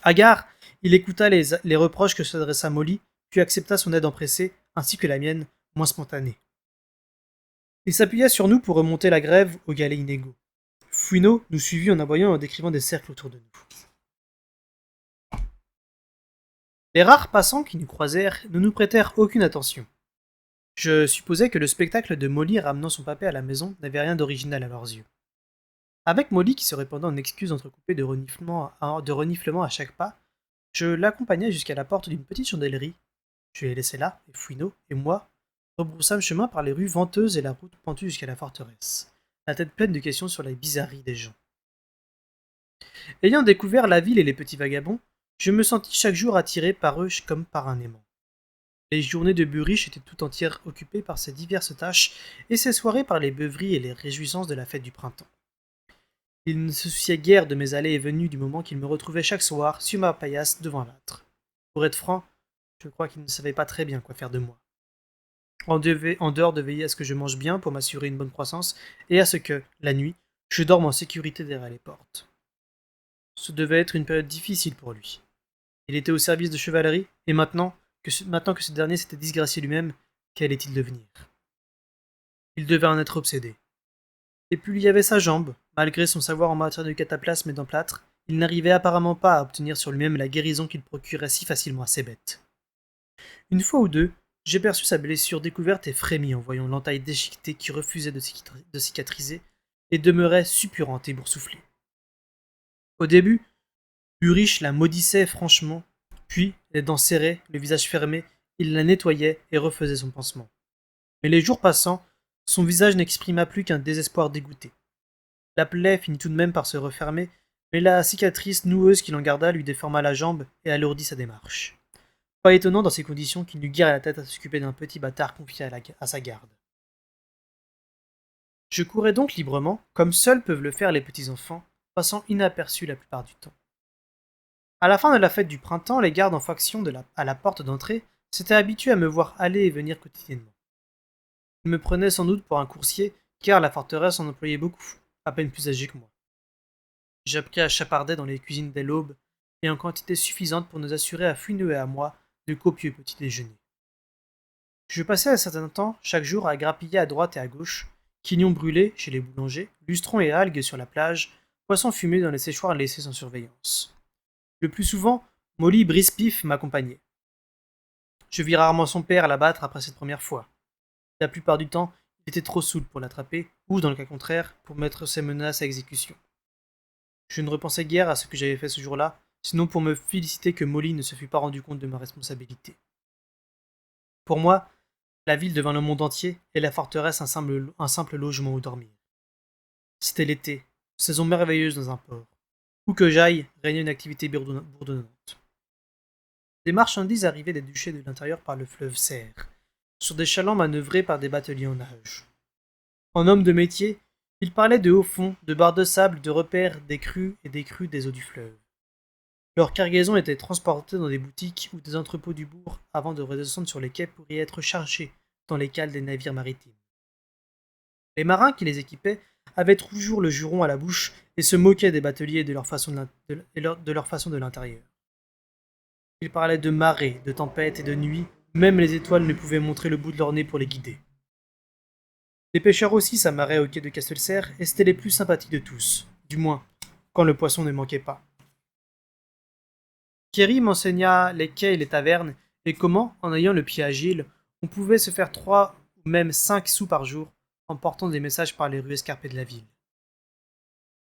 Hagard, il écouta les reproches que s'adressa Molly, puis accepta son aide empressée, ainsi que la mienne, moins spontanée. Il s'appuya sur nous pour remonter la grève aux galets inégaux. Fouineau nous suivit en aboyant et en décrivant des cercles autour de nous. Les rares passants qui nous croisèrent ne nous prêtèrent aucune attention. Je supposais que le spectacle de Molly ramenant son papé à la maison n'avait rien d'original à leurs yeux. Avec Molly qui se répandait en excuses entrecoupées de reniflements à chaque pas, je l'accompagnai jusqu'à la porte d'une petite chandelière. Je l'ai laissée là, et Fouineau et moi rebroussâmes chemin par les rues venteuses et la route pentue jusqu'à la forteresse, la tête pleine de questions sur les bizarreries des gens. Ayant découvert la ville et les petits vagabonds, je me sentis chaque jour attiré par eux comme par un aimant. Les journées de Buriche étaient tout entières occupées par ces diverses tâches, et ces soirées par les beuveries et les réjouissances de la fête du printemps. Il ne se souciait guère de mes allées et venues du moment qu'il me retrouvait chaque soir sur ma paillasse devant l'âtre. Pour être franc, je crois qu'il ne savait pas très bien quoi faire de moi. En dehors de veiller à ce que je mange bien pour m'assurer une bonne croissance, et à ce que, la nuit, je dorme en sécurité derrière les portes. Ce devait être une période difficile pour lui. Il était au service de chevalerie, et maintenant que ce dernier s'était disgracié lui-même, qu'allait-il devenir? Il devait en être obsédé. Et puis il y avait sa jambe. Malgré son savoir en matière de cataplasme et d'emplâtre, il n'arrivait apparemment pas à obtenir sur lui-même la guérison qu'il procurait si facilement à ses bêtes. Une fois ou deux, j'aperçus sa blessure découverte et frémis en voyant l'entaille déchiquetée qui refusait de cicatriser et demeurait suppurante et boursouflée. Au début, Buriche la maudissait franchement, Puis, les dents serrées, le visage fermé, il la nettoyait et refaisait son pansement. Mais les jours passant, son visage n'exprima plus qu'un désespoir dégoûté. La plaie finit tout de même par se refermer, mais la cicatrice noueuse qu'il en garda lui déforma la jambe et alourdit sa démarche. Pas étonnant dans ces conditions qu'il n'eût guère la tête à s'occuper d'un petit bâtard confié à sa garde. Je courais donc librement, comme seuls peuvent le faire les petits enfants, passant inaperçus la plupart du temps. À la fin de la fête du printemps, les gardes en faction à la porte d'entrée s'étaient habitués à me voir aller et venir quotidiennement. Ils me prenaient sans doute pour un coursier, car la forteresse en employait beaucoup, à peine plus âgés que moi. J'appris à chaparder dans les cuisines dès l'aube, et en quantité suffisante pour nous assurer à Fouineau et à moi de copieux petits déjeuners. Je passais un certain temps, chaque jour, à grappiller à droite et à gauche, quignons brûlés chez les boulangers, lustrons et algues sur la plage, poissons fumés dans les séchoirs laissés sans surveillance. Le plus souvent, Molly Brispif m'accompagnait. Je vis rarement son père l'abattre après cette première fois. La plupart du temps, il était trop saoul pour l'attraper, ou, dans le cas contraire, pour mettre ses menaces à exécution. Je ne repensais guère à ce que j'avais fait ce jour-là, sinon pour me féliciter que Molly ne se fût pas rendu compte de ma responsabilité. Pour moi, la ville devint le monde entier, et la forteresse un simple logement où dormir. C'était l'été, saison merveilleuse dans un port. Où que j'aille, régnait une activité bourdonnante. Des marchandises arrivaient des duchés de l'intérieur par le fleuve Serre, sur des chalands manœuvrés par des bateliers en nage. En homme de métier, ils parlaient de hauts fonds, de barres de sable, de repères, des crues et des crues des eaux du fleuve. Leurs cargaisons étaient transportées dans des boutiques ou des entrepôts du bourg avant de redescendre sur les quais pour y être chargées dans les cales des navires maritimes. Les marins qui les équipaient avaient toujours le juron à la bouche et se moquaient des bateliers et de leur façon de l'intérieur. Ils parlaient de marées, de tempêtes et de nuits, même les étoiles ne pouvaient montrer le bout de leur nez pour les guider. Les pêcheurs aussi s'amarraient au quai de Castelserre et c'étaient les plus sympathiques de tous, du moins, quand le poisson ne manquait pas. Kerry m'enseigna les quais et les tavernes, et comment, en ayant le pied agile, on pouvait se faire 3 ou même 5 sous par jour en portant des messages par les rues escarpées de la ville.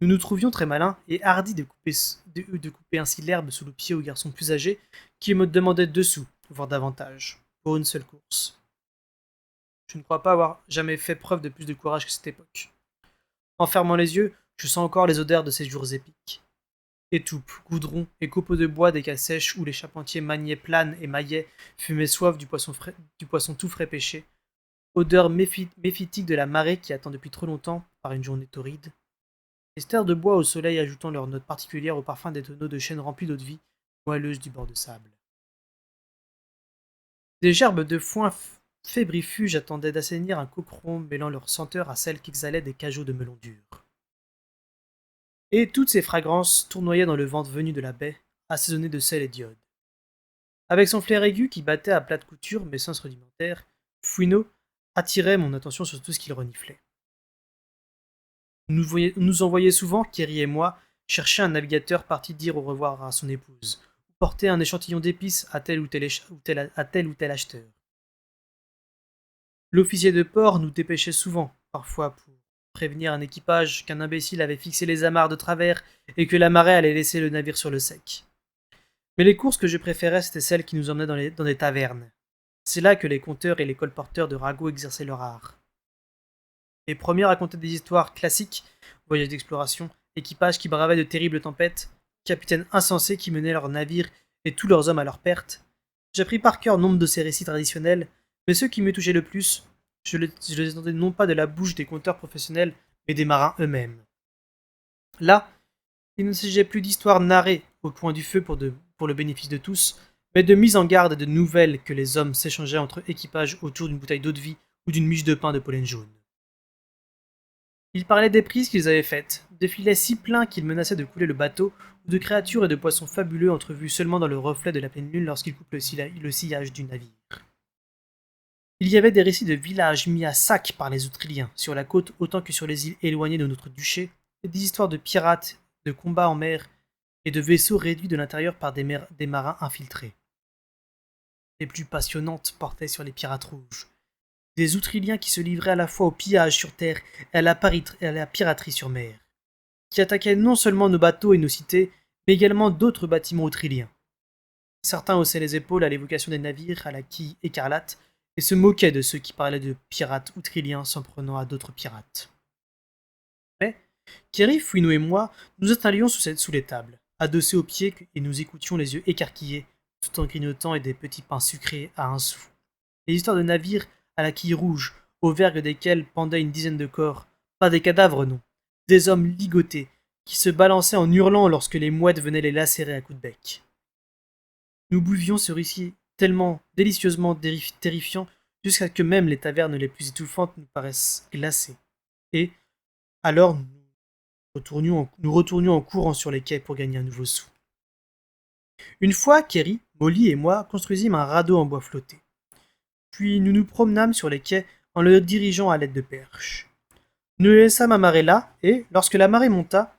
Nous nous trouvions très malins et hardis de couper ainsi l'herbe sous le pied aux garçons plus âgés qui me demandaient 2 sous, voire davantage, pour une seule course. Je ne crois pas avoir jamais fait preuve de plus de courage qu'à cette époque. En fermant les yeux, je sens encore les odeurs de ces jours épiques. Étoupe, goudron et copeaux de bois des cales sèches où les charpentiers maniaient planes et maillaient, fumaient soif du poisson tout frais pêché, odeur méphitique de la marée qui attend depuis trop longtemps par une journée torride, les stères de bois au soleil ajoutant leur note particulière au parfum des tonneaux de chêne remplis d'eau-de-vie, moelleuses du bord de sable. Des gerbes de foin fébrifuges attendaient d'assainir un coqueron mêlant leur senteur à celle qu'exhalaient des cajots de melon dur. Et toutes ces fragrances tournoyaient dans le vent venu de la baie, assaisonné de sel et d'iode. Avec son flair aigu qui battait à plate couture mais sens rudimentaire, Fouineau attirait mon attention sur tout ce qu'il reniflait. Nous envoyait souvent, Kerry et moi, chercher un navigateur parti dire au revoir à son épouse, ou porter un échantillon d'épices à tel ou tel acheteur. L'officier de port nous dépêchait souvent, parfois pour prévenir un équipage qu'un imbécile avait fixé les amarres de travers et que la marée allait laisser le navire sur le sec. Mais les courses que je préférais, c'étaient celles qui nous emmenaient dans des tavernes. C'est là que les conteurs et les colporteurs de ragots exerçaient leur art. Les premiers racontaient des histoires classiques, voyages d'exploration, équipages qui bravaient de terribles tempêtes, capitaines insensés qui menaient leurs navires et tous leurs hommes à leur perte. J'appris par cœur nombre de ces récits traditionnels, mais ceux qui me touchaient le plus, je les entendais non pas de la bouche des conteurs professionnels, mais des marins eux-mêmes. Là, il ne s'agissait plus d'histoires narrées au coin du feu pour le bénéfice de tous, mais de mise en garde et de nouvelles que les hommes s'échangeaient entre équipages autour d'une bouteille d'eau-de-vie ou d'une miche de pain de pollen jaune. Ils parlaient des prises qu'ils avaient faites, de filets si pleins qu'ils menaçaient de couler le bateau, ou de créatures et de poissons fabuleux entrevus seulement dans le reflet de la pleine lune lorsqu'ils coupent le sillage du navire. Il y avait des récits de villages mis à sac par les Autriliens, sur la côte autant que sur les îles éloignées de notre duché, et des histoires de pirates, de combats en mer, et de vaisseaux réduits de l'intérieur par des marins infiltrés. Les plus passionnantes portaient sur les pirates rouges, des Outriliens qui se livraient à la fois au pillage sur terre et à la piraterie sur mer, qui attaquaient non seulement nos bateaux et nos cités, mais également d'autres bâtiments outriliens. Certains haussaient les épaules à l'évocation des navires à la quille écarlate et se moquaient de ceux qui parlaient de pirates outriliens s'en prenant à d'autres pirates. Mais, Kerry, Fouineau et moi nous installions sous les tables, adossés aux pieds et nous écoutions les yeux écarquillés, tout en grignotant et des petits pains sucrés à un sou. Les histoires de navires à la quille rouge, aux vergues desquels pendaient une dizaine de corps, pas des cadavres non, des hommes ligotés, qui se balançaient en hurlant lorsque les mouettes venaient les lacérer à coups de bec. Nous buvions ce récit tellement délicieusement terrifiant jusqu'à ce que même les tavernes les plus étouffantes nous paraissent glacées. Et alors nous retournions en courant sur les quais pour gagner un nouveau sou. Une fois, Kerry, Molly et moi construisîmes un radeau en bois flotté. Puis nous nous promenâmes sur les quais en le dirigeant à l'aide de perches. Nous le laissâmes amarrer là, et, lorsque la marée monta,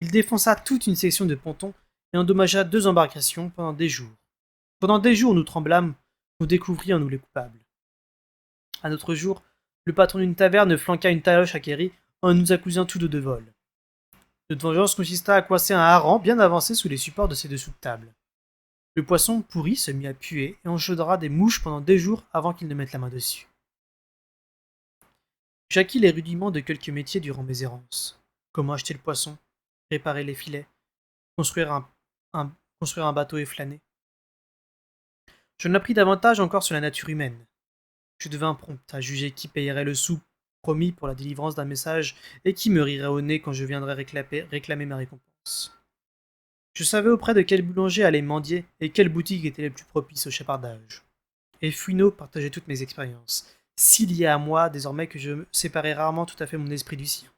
il défonça toute une section de pontons et endommagea 2 embarcations pendant des jours. Pendant des jours nous tremblâmes, nous découvrions nous les coupables. Un autre jour, le patron d'une taverne flanqua une taloche à Kerry en nous accusant tous deux de vol. Notre vengeance consista à coincer un hareng bien avancé sous les supports de ces dessous de table. Le poisson pourri se mit à puer et enchaudra des mouches pendant des jours avant qu'il ne mette la main dessus. J'acquis les rudiments de quelques métiers durant mes errances. Comment acheter le poisson, réparer les filets, construire un bateau et flâner. Je n'appris davantage encore sur la nature humaine. Je devins prompt à juger qui payerait le sou promis pour la délivrance d'un message et qui me rirait au nez quand je viendrais réclamer ma récompense. Je savais auprès de quel boulanger aller mendier et quelle boutique était les plus propices au chapardage. Et Fouineau partageait toutes mes expériences, si liées à moi désormais que je séparais rarement tout à fait mon esprit du sien.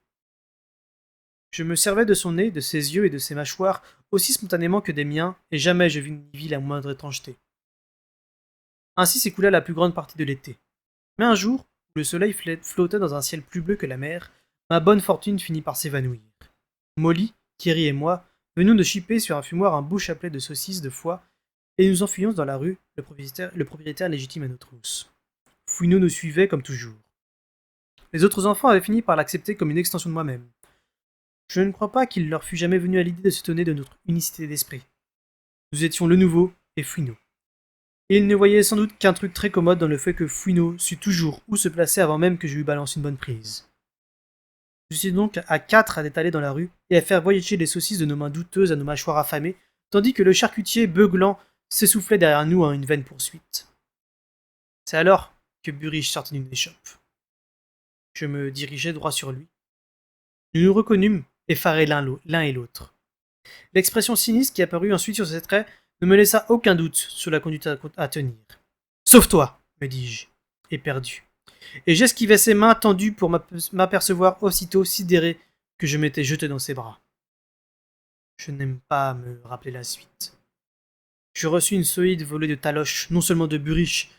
Je me servais de son nez, de ses yeux et de ses mâchoires aussi spontanément que des miens, et jamais je n'y vis la moindre étrangeté. Ainsi s'écoula la plus grande partie de l'été. Mais un jour, où le soleil flottait dans un ciel plus bleu que la mer, ma bonne fortune finit par s'évanouir. Molly, Kerry et moi venions de chipper sur un fumoir un beau chapelet de saucisses de foie, et nous enfuyions dans la rue, le propriétaire légitime à nos trousses. Fouineau nous suivait comme toujours. Les autres enfants avaient fini par l'accepter comme une extension de moi-même. Je ne crois pas qu'il leur fût jamais venu à l'idée de s'étonner de notre unicité d'esprit. Nous étions le nouveau et Fouineau. Et ils ne voyaient sans doute qu'un truc très commode dans le fait que Fouineau sut toujours où se placer avant même que je lui balance une bonne prise. Je suis donc à 4 à détaler dans la rue et à faire voyager les saucisses de nos mains douteuses à nos mâchoires affamées, tandis que le charcutier beuglant s'essoufflait derrière nous en une vaine poursuite. C'est alors que Burrich sortit d'une échoppe. Je me dirigeai droit sur lui. Nous nous reconnûmes, effarés l'un et l'autre. L'expression sinistre qui apparut ensuite sur ses traits ne me laissa aucun doute sur la conduite à tenir. « Sauve-toi » me dis-je, éperdu. Et j'esquivai ses mains tendues pour m'apercevoir aussitôt sidéré que je m'étais jeté dans ses bras. Je n'aime pas me rappeler la suite. Je reçus une solide volée de taloches, non seulement de Burrich,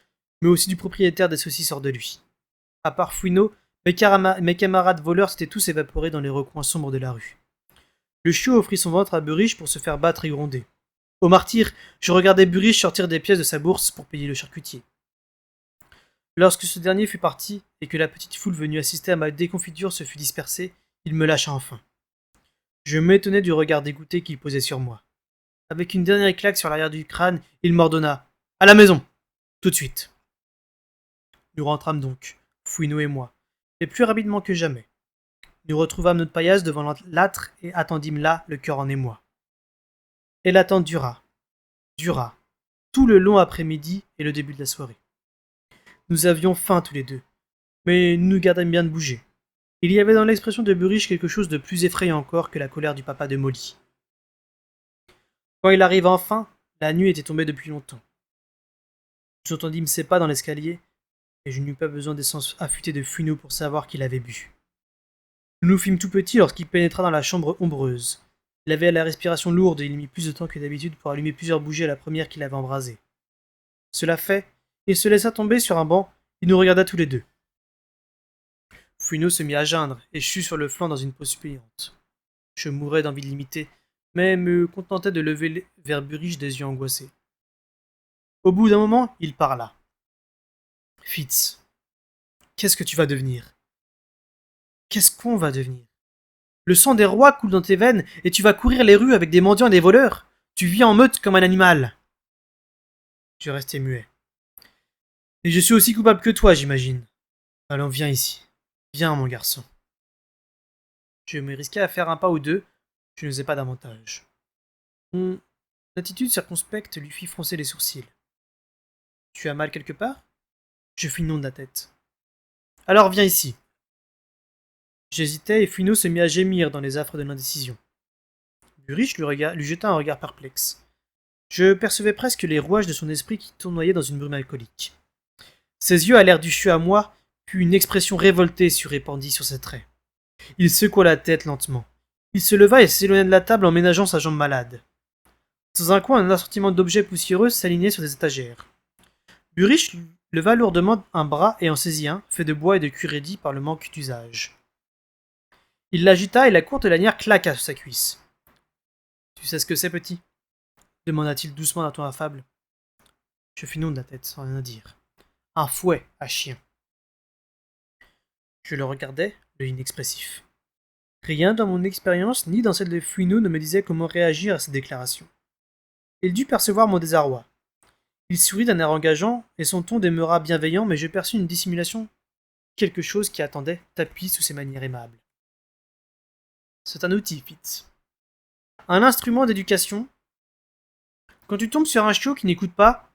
mais aussi du propriétaire des saucisses hors de lui. À part Fouineau, mes camarades voleurs s'étaient tous évaporés dans les recoins sombres de la rue. Le chiot offrit son ventre à Burrich pour se faire battre et gronder. Au martyr, je regardais Burrich sortir des pièces de sa bourse pour payer le charcutier. Lorsque ce dernier fut parti, et que la petite foule venue assister à ma déconfiture se fut dispersée, il me lâcha enfin. Je m'étonnai du regard dégoûté qu'il posait sur moi. Avec une dernière claque sur l'arrière du crâne, il m'ordonna « À la maison ! Tout de suite !» Nous rentrâmes donc, Fouineau et moi, et plus rapidement que jamais. Nous retrouvâmes notre paillasse devant l'âtre et attendîmes là, le cœur en émoi. Et l'attente dura, tout le long après-midi et le début de la soirée. Nous avions faim tous les deux, mais nous nous gardâmes bien de bouger. Il y avait dans l'expression de Burrich quelque chose de plus effrayant encore que la colère du papa de Molly. Quand il arriva enfin, la nuit était tombée depuis longtemps. Nous entendîmes ses pas dans l'escalier, et je n'eus pas besoin des sens affûtés de Fouineau pour savoir qu'il avait bu. Nous nous fîmes tout petits lorsqu'il pénétra dans la chambre ombreuse. Il avait la respiration lourde et il mit plus de temps que d'habitude pour allumer plusieurs bougies à la première qu'il avait embrasée. Cela fait, il se laissa tomber sur un banc et nous regarda tous les deux. Fouineau se mit à geindre et chut sur le flanc dans une pose suppliante. Je mourais d'envie de l'imiter, mais me contentais de lever vers Burrich des yeux angoissés. Au bout d'un moment, il parla. « Fitz, qu'est-ce que tu vas devenir ? Qu'est-ce qu'on va devenir ? Le sang des rois coule dans tes veines et tu vas courir les rues avec des mendiants et des voleurs. Tu vis en meute comme un animal. » Je restai muet. Et je suis aussi coupable que toi, j'imagine. Allons, viens ici. Viens, mon garçon. Je me risquai à faire un pas ou deux, je n'osais pas davantage. Mon attitude circonspecte lui fit froncer les sourcils. Tu as mal quelque part? Je fis non de la tête. Alors viens ici. J'hésitais et Fuino se mit à gémir dans les affres de l'indécision. Burich lui jeta un regard perplexe. Je percevais presque les rouages de son esprit qui tournoyaient dans une brume alcoolique. Ses yeux, à l'air ducheux à moi, puis une expression révoltée se répandit sur ses traits. Il secoua la tête lentement. Il se leva et s'éloigna de la table en ménageant sa jambe malade. Dans un coin, un assortiment d'objets poussiéreux s'alignait sur des étagères. Burich leva lourdement un bras et en saisit un, fait de bois et de cuir raidi par le manque d'usage. Il l'agita et la courte lanière claqua sur sa cuisse. Tu sais ce que c'est, petit? Demanda-t-il doucement d'un ton affable. Je fis non de la tête, sans rien dire. Un fouet à chien. Je le regardais, l'œil inexpressif. Rien dans mon expérience ni dans celle de Fuino ne me disait comment réagir à ces déclarations. Il dut percevoir mon désarroi. Il sourit d'un air engageant, et son ton demeura bienveillant, mais je perçus une dissimulation, quelque chose qui attendait, tapis sous ses manières aimables. C'est un outil, Fitz. Un instrument d'éducation. Quand tu tombes sur un chiot qui n'écoute pas,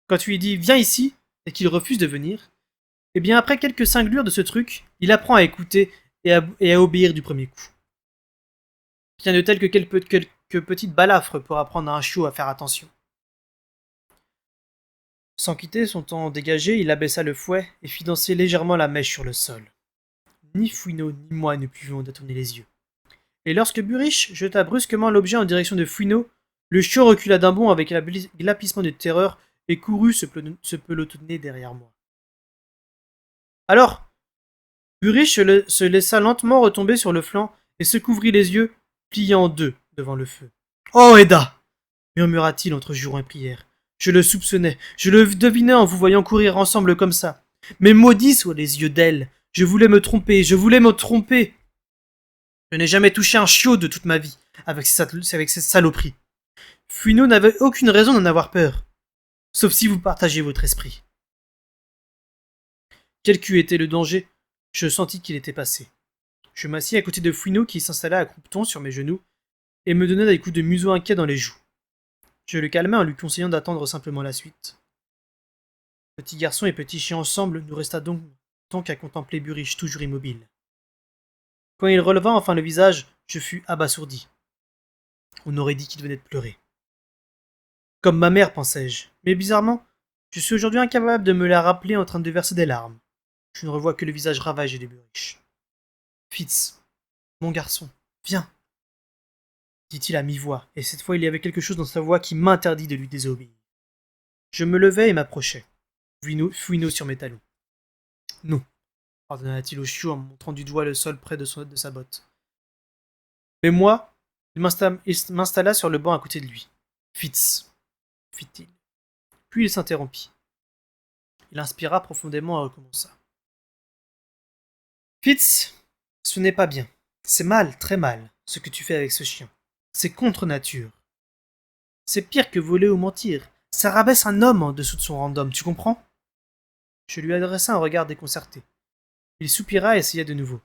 quand tu lui dis viens ici, et qu'il refuse de venir, eh bien après quelques cinglures de ce truc, il apprend à écouter et à obéir du premier coup. Rien de tel que quelques petites balafres pour apprendre à un chiot à faire attention. Sans quitter son temps dégagé, il abaissa le fouet et fit danser légèrement la mèche sur le sol. Ni Fuino ni moi ne pouvions détourner les yeux. Et lorsque Burich jeta brusquement l'objet en direction de Fuino, le chiot recula d'un bond avec un glapissement de terreur et courut se pelotonner derrière moi. Alors, Burich se laissa lentement retomber sur le flanc et se couvrit les yeux, pliant en deux devant le feu. « Oh, Eda !» murmura-t-il entre jurons et prières. Je le soupçonnais, je le devinais en vous voyant courir ensemble comme ça. Mais maudits soient les yeux d'elle. Je voulais me tromper, je voulais me tromper. Je n'ai jamais touché un chiot de toute ma vie, avec ces saloperies. Fuino n'avait aucune raison d'en avoir peur. Sauf si vous partagez votre esprit. Quel qu'eût été le danger, je sentis qu'il était passé. Je m'assis à côté de Fuino qui s'installa à croupeton sur mes genoux et me donna des coups de museau inquiets dans les joues. Je le calmai en lui conseillant d'attendre simplement la suite. Petit garçon et petit chien ensemble nous resta donc à contempler Burich toujours immobile. Quand il releva enfin le visage, je fus abasourdi. On aurait dit qu'il venait de pleurer. Comme ma mère, pensai-je, mais bizarrement, je suis aujourd'hui incapable de me la rappeler en train de verser des larmes. Je ne revois que le visage ravagé de Burich. Fitz, mon garçon, viens, dit-il à mi-voix, et cette fois il y avait quelque chose dans sa voix qui m'interdit de lui désobéir. Je me levai et m'approchai, Fuino sur mes talons. Non, ordonna-t-il au chiot en montrant du doigt le sol près de sa botte. Mais moi, il m'installa sur le banc à côté de lui. Fitz, fit-il. Puis il s'interrompit. Il inspira profondément et recommença. Fitz, ce n'est pas bien. C'est mal, très mal, ce que tu fais avec ce chien. C'est contre nature. C'est pire que voler ou mentir. Ça rabaisse un homme en dessous de son random, tu comprends? Je lui adressa un regard déconcerté. Il soupira et essaya de nouveau.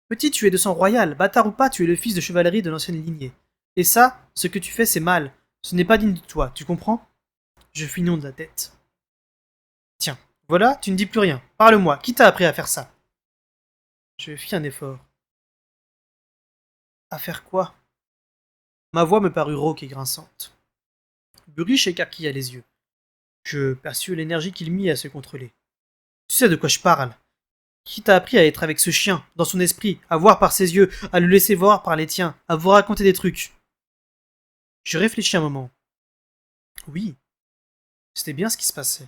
Petit, tu es de sang royal, bâtard ou pas, tu es le fils de chevalerie de l'ancienne lignée. Et ça, ce que tu fais, c'est mal. Ce n'est pas digne de toi, tu comprends? Je fis non de la tête. Tiens, voilà, tu ne dis plus rien. Parle-moi, qui t'a appris à faire ça? Je fis un effort. À faire quoi? Ma voix me parut rauque et grinçante. Burich écarquilla les yeux. Je perçus l'énergie qu'il mit à se contrôler. Tu sais de quoi je parle. Qui t'a appris à être avec ce chien, dans son esprit, à voir par ses yeux, à le laisser voir par les tiens, à vous raconter des trucs? Je réfléchis un moment. Oui, c'était bien ce qui se passait.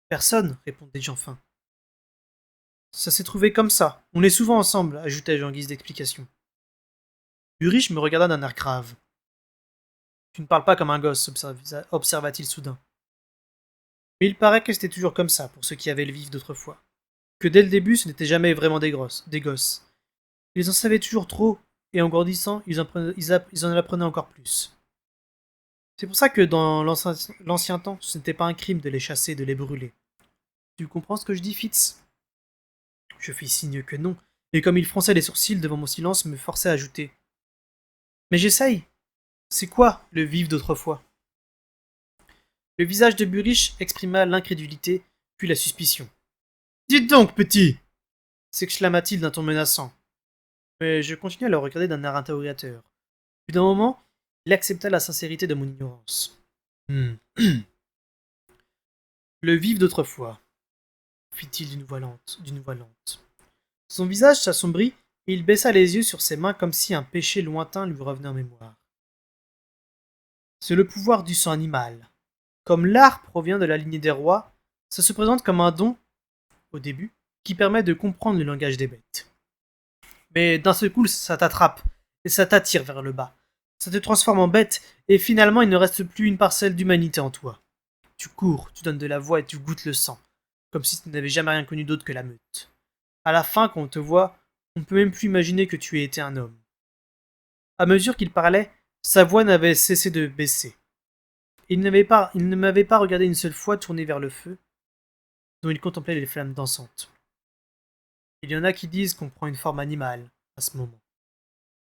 Personne, répondis-je enfin. Ça s'est trouvé comme ça. On est souvent ensemble, ajoutai-je en guise d'explication. Burich me regarda d'un air grave. Tu ne parles pas comme un gosse, observa-t-il soudain. Mais il paraît que c'était toujours comme ça pour ceux qui avaient le vif d'autrefois. Que dès le début, ce n'était jamais vraiment des gosses. Ils en savaient toujours trop, et en grandissant, ils en apprenaient encore plus. C'est pour ça que dans l'ancien temps, ce n'était pas un crime de les chasser, de les brûler. Tu comprends ce que je dis, Fitz? Je fis signe que non, et comme il fronçait les sourcils devant mon silence, me forçait à ajouter. Mais j'essaye. C'est quoi le vif d'autrefois? Le visage de Burich exprima l'incrédulité, puis la suspicion. Dites donc, petit s'exclama-t-il d'un ton menaçant. Mais je continuai à le regarder d'un air interrogateur. Puis d'un moment, il accepta la sincérité de mon ignorance. Le vif d'autrefois, fit-il d'une voix lente. Son visage s'assombrit et il baissa les yeux sur ses mains comme si un péché lointain lui revenait en mémoire. C'est le pouvoir du sang animal. Comme l'art provient de la lignée des rois, ça se présente comme un don, au début, qui permet de comprendre le langage des bêtes. Mais d'un seul coup, ça t'attrape, et ça t'attire vers le bas. Ça te transforme en bête, et finalement il ne reste plus une parcelle d'humanité en toi. Tu cours, tu donnes de la voix et tu goûtes le sang, comme si tu n'avais jamais rien connu d'autre que la meute. À la fin, quand on te voit, on ne peut même plus imaginer que tu aies été un homme. À mesure qu'il parlait, sa voix n'avait cessé de baisser. Il ne m'avait pas regardé une seule fois tourné vers le feu, dont il contemplait les flammes dansantes. Il y en a qui disent qu'on prend une forme animale, à ce moment,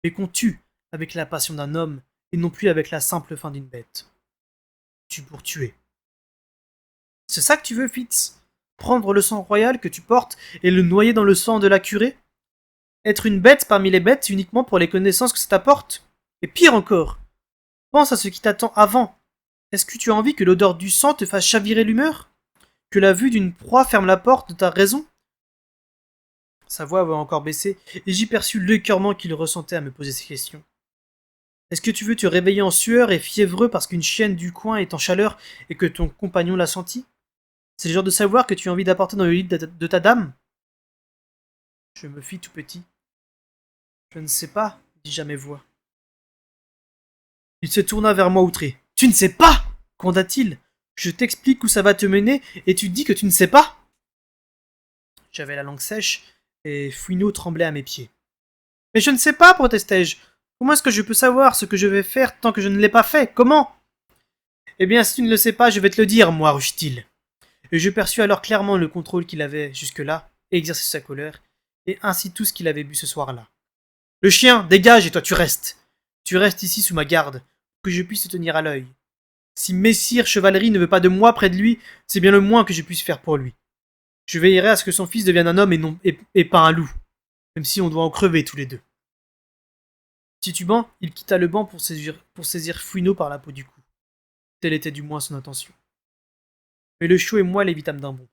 mais qu'on tue avec la passion d'un homme et non plus avec la simple faim d'une bête. Tue pour tuer. C'est ça que tu veux, Fitz? Prendre le sang royal que tu portes et le noyer dans le sang de la curée? Être une bête parmi les bêtes uniquement pour les connaissances que ça t'apporte? Et pire encore, pense à ce qui t'attend avant. Est-ce que tu as envie que l'odeur du sang te fasse chavirer l'humeur? Que la vue d'une proie ferme la porte de ta raison? Sa voix avait encore baissé, et j'y perçus l'écœurement qu'il ressentait à me poser ces questions. Est-ce que tu veux te réveiller en sueur et fiévreux parce qu'une chienne du coin est en chaleur et que ton compagnon l'a senti? C'est le genre de savoir que tu as envie d'apporter dans le lit de ta dame? Je me fis tout petit. Je ne sais pas, dis-je à mes voix. Il se tourna vers moi outré. Tu ne sais pas? Gronda-t-il. Je t'explique où ça va te mener et tu dis que tu ne sais pas? J'avais la langue sèche et Fouineau tremblait à mes pieds. Mais je ne sais pas, protestai-je. Comment est-ce que je peux savoir ce que je vais faire tant que je ne l'ai pas fait? Comment? Eh bien, si tu ne le sais pas, je vais te le dire, moi, ruge-t-il. Et je perçus alors clairement le contrôle qu'il avait jusque-là, exercé sa colère, et ainsi tout ce qu'il avait bu ce soir-là. Le chien, dégage et toi tu restes. Tu restes ici sous ma garde, pour que je puisse te tenir à l'œil. Si Messire Chevalerie ne veut pas de moi près de lui, c'est bien le moins que je puisse faire pour lui. Je veillerai à ce que son fils devienne un homme et pas un loup, même si on doit en crever tous les deux. Titubant, il quitta le banc pour saisir Fouineau par la peau du cou. Telle était du moins son intention. Mais le chiot et moi l'évitâmes d'un bond.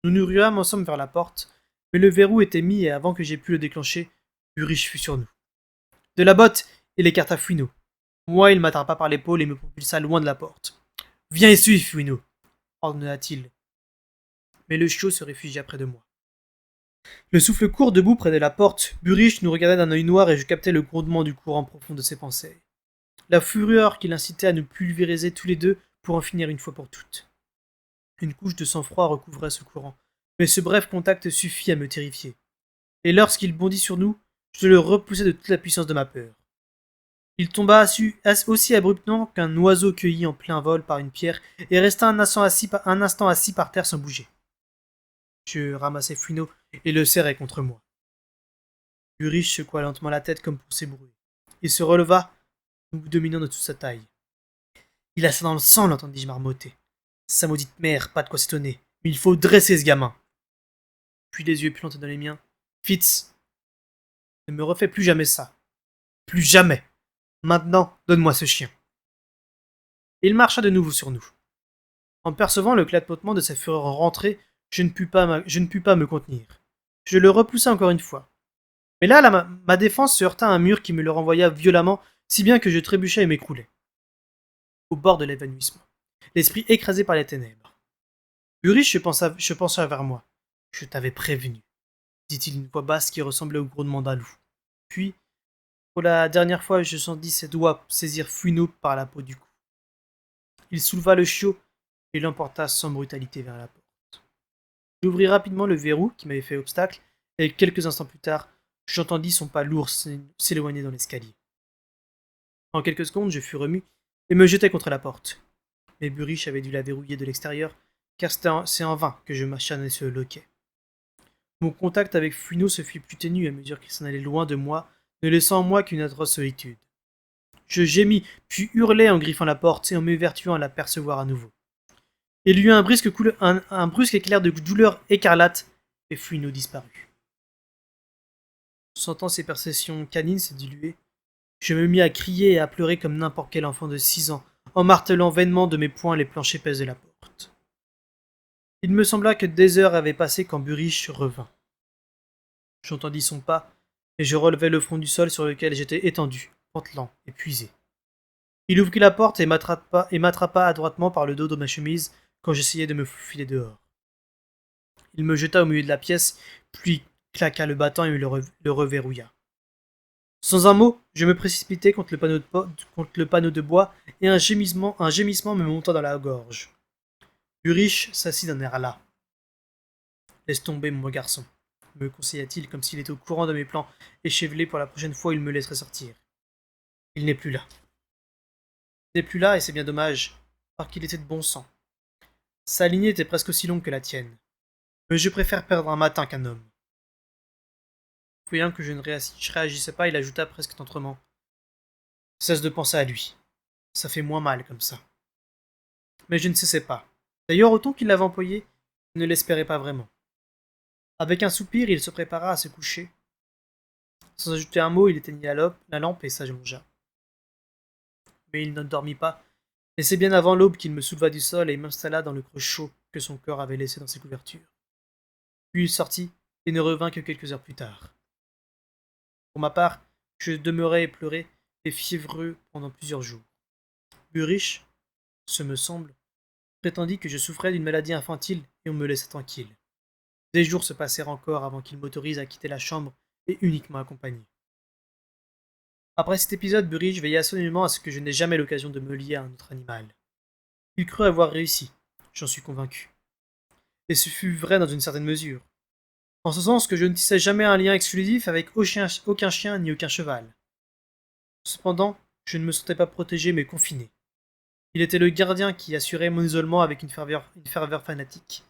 Nous nous ruâmes ensemble vers la porte, mais le verrou était mis et avant que j'aie pu le déclencher, Burich fut sur nous. De la botte, il écarta Fouineau. Moi, il m'attrapa par l'épaule et me propulsa loin de la porte. Viens et suis, Fouineau, ordonna-t-il. Mais le chiot se réfugia près de moi. Le souffle court debout près de la porte, Burich nous regardait d'un œil noir et je captais le grondement du courant profond de ses pensées. La fureur qui l'incitait à nous pulvériser tous les deux pour en finir une fois pour toutes. Une couche de sang-froid recouvrait ce courant, mais ce bref contact suffit à me terrifier. Et lorsqu'il bondit sur nous, je le repoussai de toute la puissance de ma peur. Il tomba aussi abruptement qu'un oiseau cueilli en plein vol par une pierre et resta un instant assis par terre sans bouger. Je ramassai Fouineau et le serrai contre moi. Burich secoua lentement la tête comme pour s'ébrouer. Il se releva, nous dominant de toute sa taille. Il a ça dans le sang, l'entendis-je marmotter. Sa maudite mère, pas de quoi s'étonner, mais il faut dresser ce gamin. Puis les yeux plantés dans les miens. Fitz, ne me refais plus jamais ça. Plus jamais. Maintenant, donne-moi ce chien. Il marcha de nouveau sur nous. En percevant le clapotement de sa fureur rentrée, je ne pus pas me contenir. Je le repoussai encore une fois. Mais là, ma défense se heurta à un mur qui me le renvoya violemment, si bien que je trébuchai et m'écroulai. Au bord de l'évanouissement, l'esprit écrasé par les ténèbres. Burich se pencha vers moi. Je t'avais prévenu, dit-il d'une voix basse qui ressemblait au grondement d'un loup. Puis, pour la dernière fois, je sentis ses doigts saisir Fouineau par la peau du cou. Il souleva le chiot et l'emporta sans brutalité vers la porte. J'ouvris rapidement le verrou qui m'avait fait obstacle, et quelques instants plus tard, j'entendis son pas lourd s'éloigner dans l'escalier. En quelques secondes, je fus remis, et me jetai contre la porte. Mais Burrich avait dû la verrouiller de l'extérieur, car c'est en vain que je m'acharnais sur le loquet. Mon contact avec Fuino se fit plus ténu à mesure qu'il s'en allait loin de moi, ne laissant en moi qu'une atroce solitude. Je gémis, puis hurlai en griffant la porte et en m'évertuant à l'apercevoir à nouveau. Il y eut un brusque éclair de douleur écarlate, et Fuino disparut. Sentant ses perceptions canines se diluer, je me mis à crier et à pleurer comme n'importe quel enfant de 6 ans, en martelant vainement de mes poings les planches épaisses de la porte. Il me sembla que des heures avaient passé quand Burrich revint. J'entendis son pas, et je relevai le front du sol sur lequel j'étais étendu, pantelant, épuisé. Il ouvrit la porte et m'attrapa adroitement par le dos de ma chemise quand j'essayais de me faufiler dehors. Il me jeta au milieu de la pièce, puis claqua le battant et le reverrouilla. Sans un mot, je me précipitai contre le panneau de bois et un gémissement me monta dans la gorge. Burrich s'assit d'un air las. Laisse tomber, mon garçon, me conseilla-t-il comme s'il était au courant de mes plans échevelés pour la prochaine fois où il me laisserait sortir. Il n'est plus là. Il n'est plus là et c'est bien dommage, parce qu'il était de bon sang. Sa lignée était presque aussi longue que la tienne. Mais je préfère perdre un matin qu'un homme. Voyant que je ne réagissais pas, il ajouta presque tendrement. Cesse de penser à lui. Ça fait moins mal comme ça. Mais je ne cessais pas. D'ailleurs, autant qu'il l'avait employé, je ne l'espérais pas vraiment. Avec un soupir, il se prépara à se coucher. Sans ajouter un mot, il éteignit la lampe et s'allongea. Mais il ne dormit pas, et c'est bien avant l'aube qu'il me souleva du sol et m'installa dans le creux chaud que son corps avait laissé dans ses couvertures. Puis il sortit et ne revint que quelques heures plus tard. Pour ma part, je demeurai éploré et fiévreux pendant plusieurs jours. Burrich, ce me semble, prétendit que je souffrais d'une maladie infantile et on me laissa tranquille. Des jours se passèrent encore avant qu'il m'autorise à quitter la chambre et uniquement accompagné. Après cet épisode, Burrich veilla absolument à ce que je n'ai jamais l'occasion de me lier à un autre animal. Il crut avoir réussi, j'en suis convaincu. Et ce fut vrai dans une certaine mesure. En ce sens que je ne tissais jamais un lien exclusif avec aucun chien ni aucun cheval. Cependant, je ne me sentais pas protégé mais confiné. Il était le gardien qui assurait mon isolement avec une ferveur fanatique.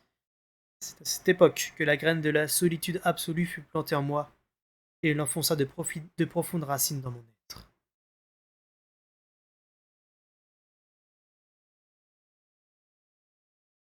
C'est à cette époque que la graine de la solitude absolue fut plantée en moi, et il enfonça de profondes racines dans mon être.